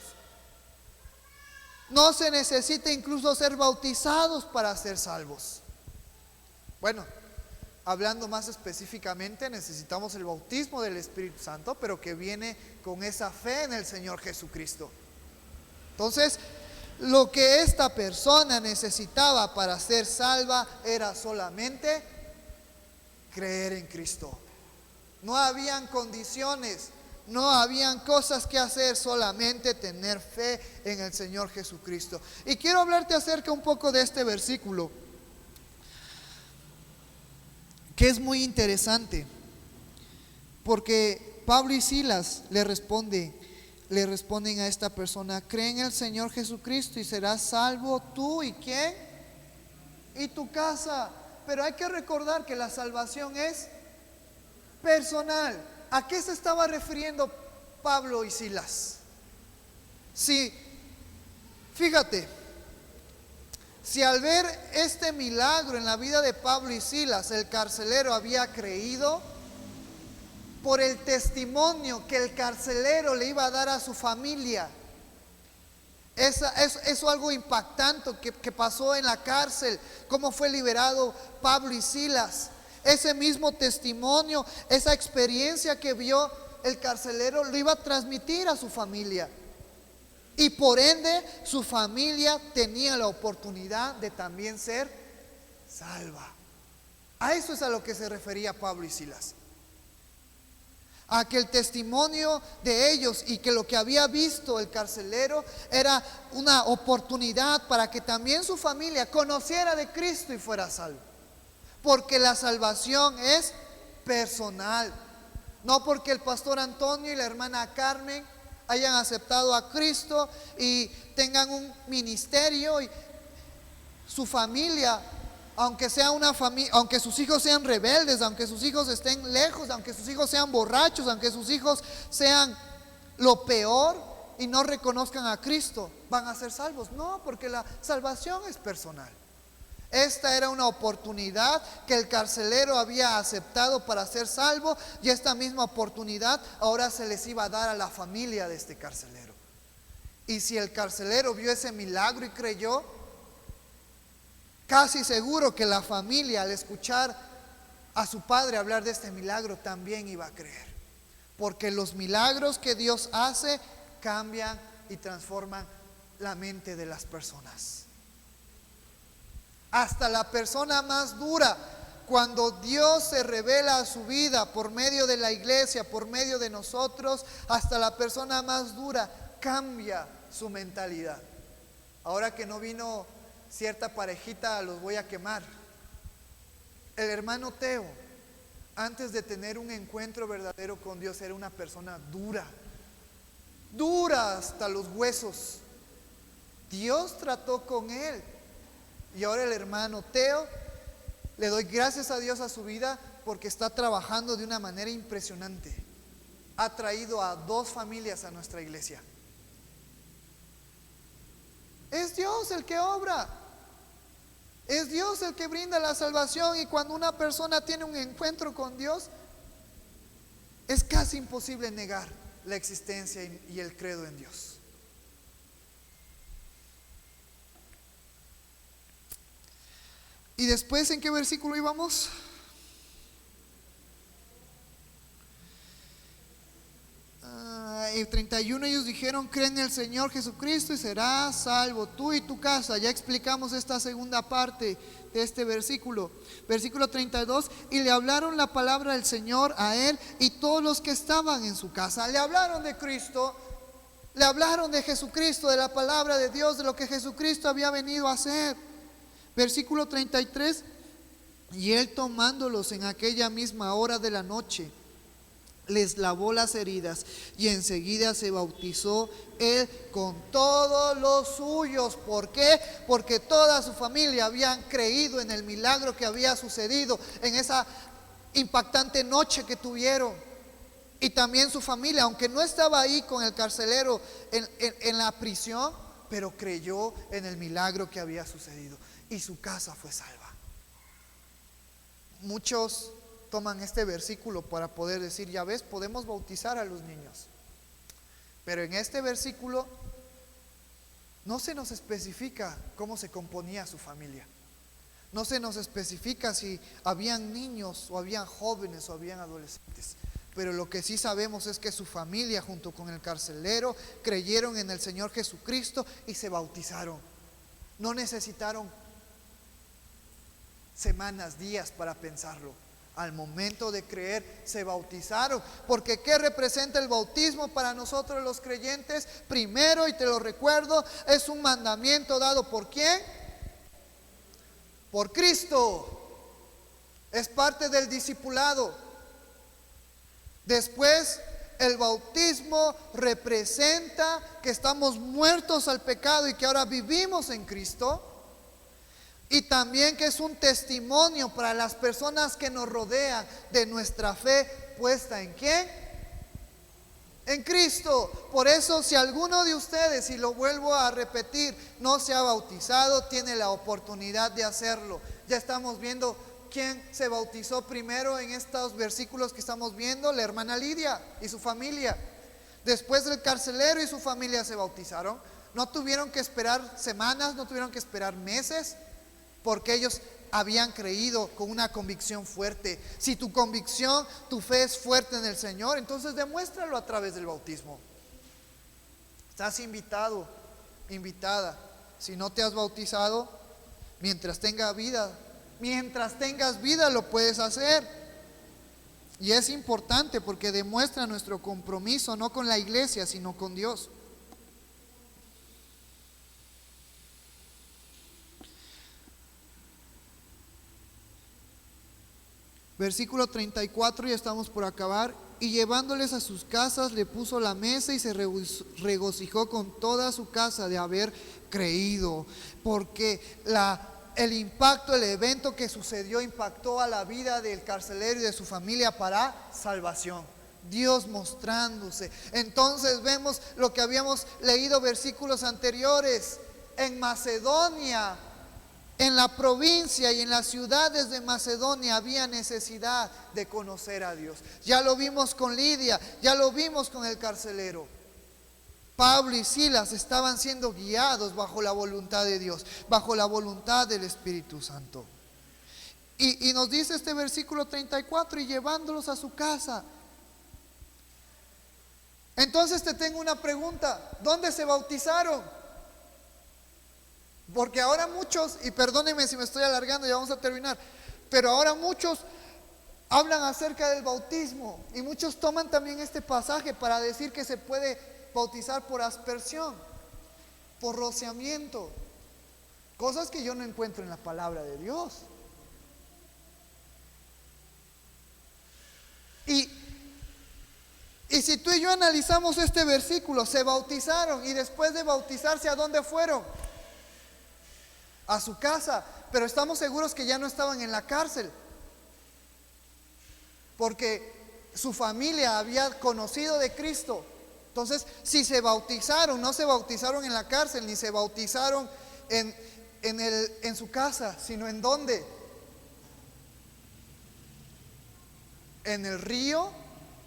No se necesita incluso ser bautizados para ser salvos. Bueno, hablando más específicamente, necesitamos el bautismo del Espíritu Santo, pero que viene con esa fe en el Señor Jesucristo. Entonces, lo que esta persona necesitaba para ser salva era solamente creer en Cristo. No habían condiciones, no habían cosas que hacer, solamente tener fe en el Señor Jesucristo. Y quiero hablarte acerca un poco de este versículo, que es muy interesante, porque Pablo y Silas le responden a esta persona: cree en el Señor Jesucristo y serás salvo tú y ¿quién? Y tu casa. Pero hay que recordar que la salvación es personal. ¿A qué se estaba refiriendo Pablo y Silas? Sí, fíjate, si al ver este milagro en la vida de Pablo y Silas, el carcelero había creído, por el testimonio que el carcelero le iba a dar a su familia. Eso algo impactante que pasó en la cárcel, cómo fue liberado Pablo y Silas. Ese mismo testimonio, esa experiencia que vio el carcelero, lo iba a transmitir a su familia. Y por ende, su familia tenía la oportunidad de también ser salva. A eso es a lo que se refería Pablo y Silas. A que el testimonio de ellos y que lo que había visto el carcelero era una oportunidad para que también su familia conociera de Cristo y fuera salvo. Porque la salvación es personal. No porque el pastor Antonio y la hermana Carmen hayan aceptado a Cristo y tengan un ministerio y su familia, aunque sea una familia, aunque sus hijos sean rebeldes, aunque sus hijos estén lejos, aunque sus hijos sean borrachos, aunque sus hijos sean lo peor y no reconozcan a Cristo, van a ser salvos. No, porque la salvación es personal. Esta era una oportunidad que el carcelero había aceptado para ser salvo, y esta misma oportunidad ahora se les iba a dar a la familia de este carcelero. Y si el carcelero vio ese milagro y creyó, casi seguro que la familia, al escuchar a su padre hablar de este milagro, también iba a creer. Porque los milagros que Dios hace cambian y transforman la mente de las personas. Hasta la persona más dura, cuando Dios se revela a su vida por medio de la iglesia, por medio de nosotros, hasta la persona más dura cambia su mentalidad. Ahora que no vino cierta parejita, los voy a quemar. El hermano Teo, antes de tener un encuentro verdadero con Dios, era una persona dura, dura hasta los huesos. Dios trató con él. Y ahora el hermano Teo, le doy gracias a Dios a su vida, porque está trabajando de una manera impresionante. Ha traído a 2 familias a nuestra iglesia. Es Dios el que obra. Es Dios el que brinda la salvación. Y cuando una persona tiene un encuentro con Dios, es casi imposible negar la existencia y el credo en Dios. Y después, ¿en qué versículo íbamos? 31 ellos dijeron: cree en el Señor Jesucristo y serás salvo tú y tu casa. Ya explicamos esta segunda parte de este versículo. Versículo 32: y le hablaron la palabra del Señor a él y todos los que estaban en su casa. Le hablaron de Cristo, le hablaron de Jesucristo, de la palabra de Dios, de lo que Jesucristo había venido a hacer. Versículo 33: y él, tomándolos en aquella misma hora de la noche, les lavó las heridas y enseguida se bautizó él con todos los suyos. ¿Por qué? Porque toda su familia habían creído en el milagro que había sucedido en esa impactante noche que tuvieron. Y también su familia, aunque no estaba ahí con el carcelero en la prisión, pero creyó en el milagro que había sucedido y su casa fue salva. Muchos toman este versículo para poder decir: ya ves, podemos bautizar a los niños. Pero en este versículo no se nos especifica cómo se componía su familia. No se nos especifica si habían niños o habían jóvenes o habían adolescentes. Pero lo que sí sabemos es que su familia, junto con el carcelero, creyeron en el Señor Jesucristo y se bautizaron. No necesitaron semanas, días para pensarlo. Al momento de creer, se bautizaron. Porque ¿qué representa el bautismo para nosotros los creyentes? Primero, y te lo recuerdo, es un mandamiento dado ¿por quién? Por Cristo. Es parte del discipulado. Después, el bautismo representa que estamos muertos al pecado y que ahora vivimos en Cristo. Y también que es un testimonio para las personas que nos rodean de nuestra fe puesta ¿en quién? En Cristo. Por eso, si alguno de ustedes, y lo vuelvo a repetir, no se ha bautizado, tiene la oportunidad de hacerlo. Ya estamos viendo quién se bautizó primero en estos versículos que estamos viendo: la hermana Lidia y su familia. Después el carcelero y su familia se bautizaron. No tuvieron que esperar semanas, no tuvieron que esperar meses, porque ellos habían creído con una convicción fuerte. Si tu convicción, tu fe es fuerte en el Señor, entonces demuéstralo a través del bautismo. Estás invitado, invitada. Si no te has bautizado, mientras tengas vida lo puedes hacer. Y es importante porque demuestra nuestro compromiso no con la iglesia, sino con Dios. Versículo 34, ya estamos por acabar. Y llevándoles a sus casas, le puso la mesa y se regocijó con toda su casa de haber creído. Porque el impacto, el evento que sucedió impactó a la vida del carcelero y de su familia para salvación. Dios mostrándose. Entonces vemos lo que habíamos leído versículos anteriores. En Macedonia, en la provincia y en las ciudades de Macedonia había necesidad de conocer a Dios. Ya lo vimos con Lidia, ya lo vimos con el carcelero. Pablo y Silas estaban siendo guiados bajo la voluntad de Dios, bajo la voluntad del Espíritu Santo. Y nos dice este versículo 34: y llevándolos a su casa. Entonces te tengo una pregunta: ¿dónde se bautizaron? Porque ahora muchos, y perdónenme si me estoy alargando, ya vamos a terminar, pero ahora muchos hablan acerca del bautismo y muchos toman también este pasaje para decir que se puede bautizar por aspersión, por rociamiento, cosas que yo no encuentro en la palabra de Dios. Y si tú y yo analizamos este versículo, se bautizaron y después de bautizarse, ¿a dónde fueron? A su casa, pero estamos seguros que ya no estaban en la cárcel, porque su familia había conocido de Cristo. Entonces, si se bautizaron, no se bautizaron en la cárcel, ni se bautizaron en su casa, sino ¿en dónde? En el río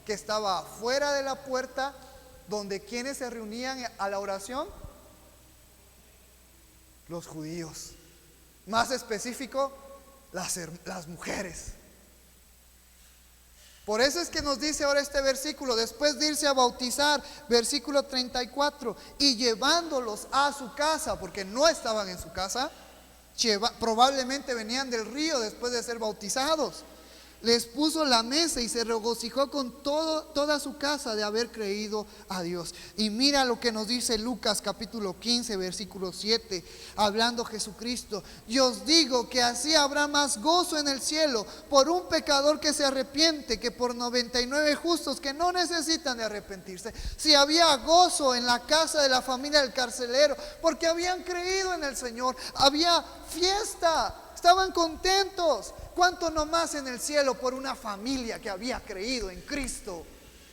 que estaba afuera de la puerta, donde quienes se reunían a la oración, los judíos, más específico, las mujeres. Por eso es que nos dice ahora este versículo, después de irse a bautizar, versículo 34, y llevándolos a su casa, porque no estaban en su casa, probablemente venían del río después de ser bautizados. Les puso la mesa y se regocijó con toda su casa de haber creído a Dios. Y mira lo que nos dice Lucas capítulo 15, versículo 7, hablando Jesucristo. Y os digo que así habrá más gozo en el cielo por un pecador que se arrepiente que por 99 justos que no necesitan de arrepentirse. Si había gozo en la casa de la familia del carcelero porque habían creído en el Señor, había fiesta, estaban contentos. ¿Cuánto no más en el cielo por una familia que había creído en Cristo?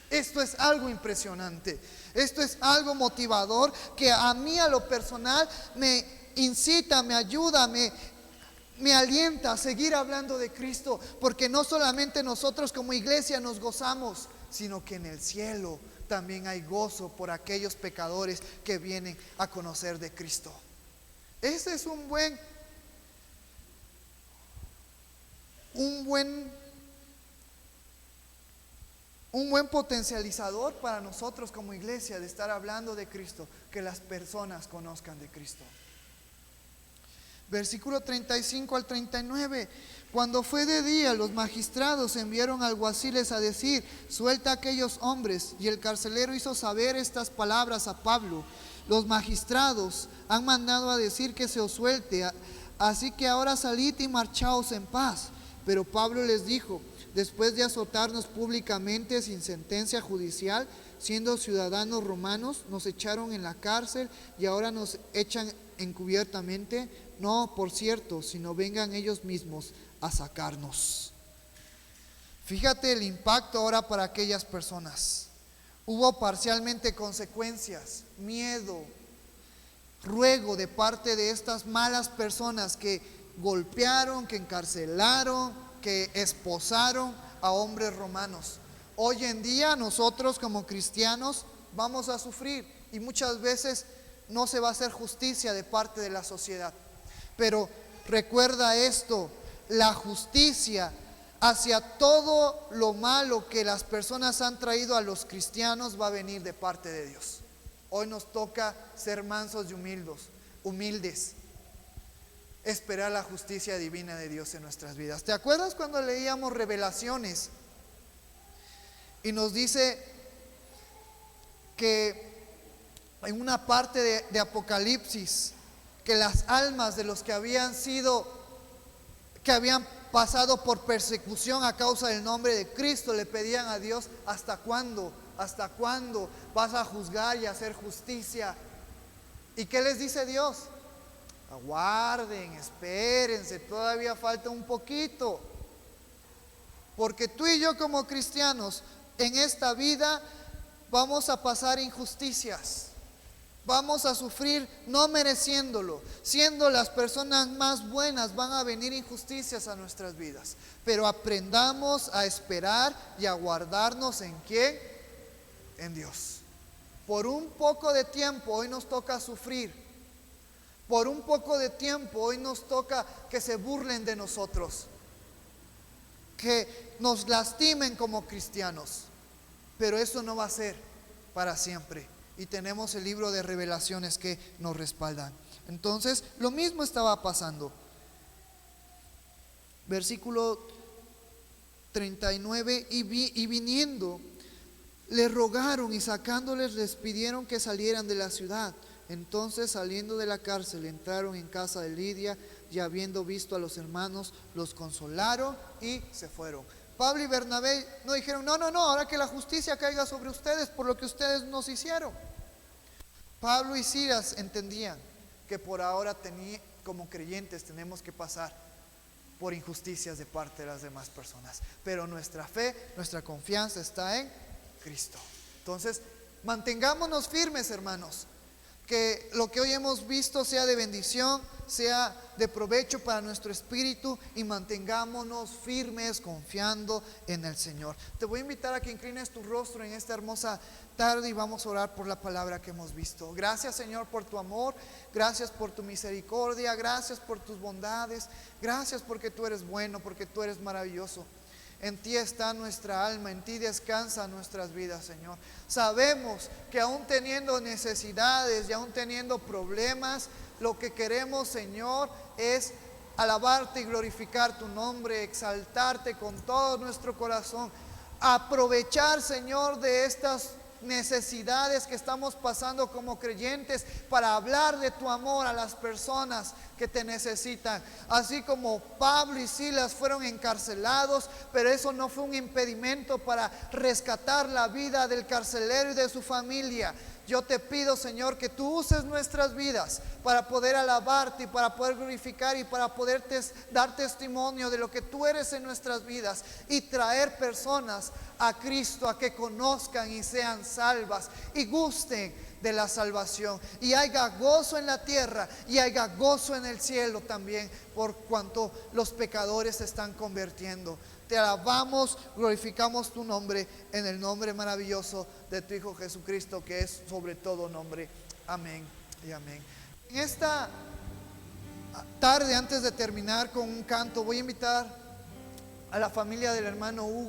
Esto es algo impresionante. Esto es algo motivador que a mí, a lo personal, me incita, me ayuda, me alienta a seguir hablando de Cristo, porque no solamente nosotros como iglesia nos gozamos, sino que en el cielo también hay gozo por aquellos pecadores que vienen a conocer de Cristo. Ese es un buen potencializador para nosotros como iglesia de estar hablando de Cristo, que las personas conozcan de Cristo. Versículo 35 al 39. Cuando fue de día, los magistrados enviaron alguaciles a decir: suelta a aquellos hombres. Y el carcelero hizo saber estas palabras a Pablo: los magistrados han mandado a decir que se os suelte, así que ahora salid y marchaos en paz. Pero Pablo les dijo: después de azotarnos públicamente sin sentencia judicial, siendo ciudadanos romanos, nos echaron en la cárcel y ahora nos echan encubiertamente. No, por cierto, sino vengan ellos mismos a sacarnos. Fíjate el impacto ahora para aquellas personas. Hubo parcialmente consecuencias, miedo, ruego de parte de estas malas personas que golpearon, que encarcelaron, que esposaron a hombres romanos. Hoy en día nosotros como cristianos vamos a sufrir, y muchas veces no se va a hacer justicia de parte de la sociedad. Pero recuerda esto: la justicia hacia todo lo malo que las personas han traído a los cristianos va a venir de parte de Dios. Hoy nos toca ser mansos y humildes, esperar la justicia divina de Dios en nuestras vidas. ¿Te acuerdas cuando leíamos Revelaciones y nos dice que en una parte de Apocalipsis, que las almas de los que habían pasado por persecución a causa del nombre de Cristo le pedían a Dios: ¿hasta cuándo? ¿Hasta cuándo vas a juzgar y hacer justicia? ¿Y qué les dice Dios? Aguarden, espérense, todavía falta un poquito. Porque tú y yo como cristianos en esta vida vamos a pasar injusticias. Vamos a sufrir no mereciéndolo. Siendo las personas más buenas, van a venir injusticias a nuestras vidas. Pero aprendamos a esperar y a guardarnos ¿en quién? En Dios. Por un poco de tiempo hoy nos toca sufrir. Por un poco de tiempo hoy nos toca que se burlen de nosotros, que nos lastimen como cristianos. Pero eso no va a ser para siempre. Y tenemos el libro de Revelaciones que nos respaldan. Entonces, lo mismo estaba pasando. Versículo 39. Y viniendo, le rogaron y sacándoles les pidieron que salieran de la ciudad. Entonces, saliendo de la cárcel, entraron en casa de Lidia y habiendo visto a los hermanos, los consolaron y se fueron. Pablo y Bernabé no dijeron: no, ahora que la justicia caiga sobre ustedes por lo que ustedes nos hicieron. Pablo y Silas entendían que por ahora como creyentes tenemos que pasar por injusticias de parte de las demás personas, pero nuestra fe, nuestra confianza está en Cristo. Entonces, mantengámonos firmes, hermanos, que lo que hoy hemos visto sea de bendición, sea de provecho para nuestro espíritu, y mantengámonos firmes confiando en el Señor. Te voy a invitar a que inclines tu rostro en esta hermosa tarde y vamos a orar por la palabra que hemos visto. Gracias, Señor, por tu amor, gracias por tu misericordia, gracias por tus bondades, gracias porque tú eres bueno, porque tú eres maravilloso. En ti está nuestra alma, en ti descansa nuestras vidas, Señor. Sabemos que aún teniendo necesidades y aún teniendo problemas, lo que queremos, Señor, es alabarte y glorificar tu nombre, exaltarte con todo nuestro corazón. Aprovechar, Señor, de estas necesidades que estamos pasando como creyentes para hablar de tu amor a las personas que te necesitan. Así como Pablo y Silas fueron encarcelados, pero eso no fue un impedimento para rescatar la vida del carcelero y de su familia. Yo te pido, Señor, que tú uses nuestras vidas para poder alabarte y para poder glorificar y para poder dar testimonio de lo que tú eres en nuestras vidas y traer personas a Cristo, a que conozcan y sean salvas y gusten de la salvación, y haya gozo en la tierra y haya gozo en el cielo también, por cuanto los pecadores se están convirtiendo. Te alabamos, glorificamos tu nombre, en el nombre maravilloso de tu Hijo Jesucristo, que es sobre todo nombre. Amén y amén. En esta tarde, antes de terminar con un canto, voy a invitar a la familia del hermano Hugo.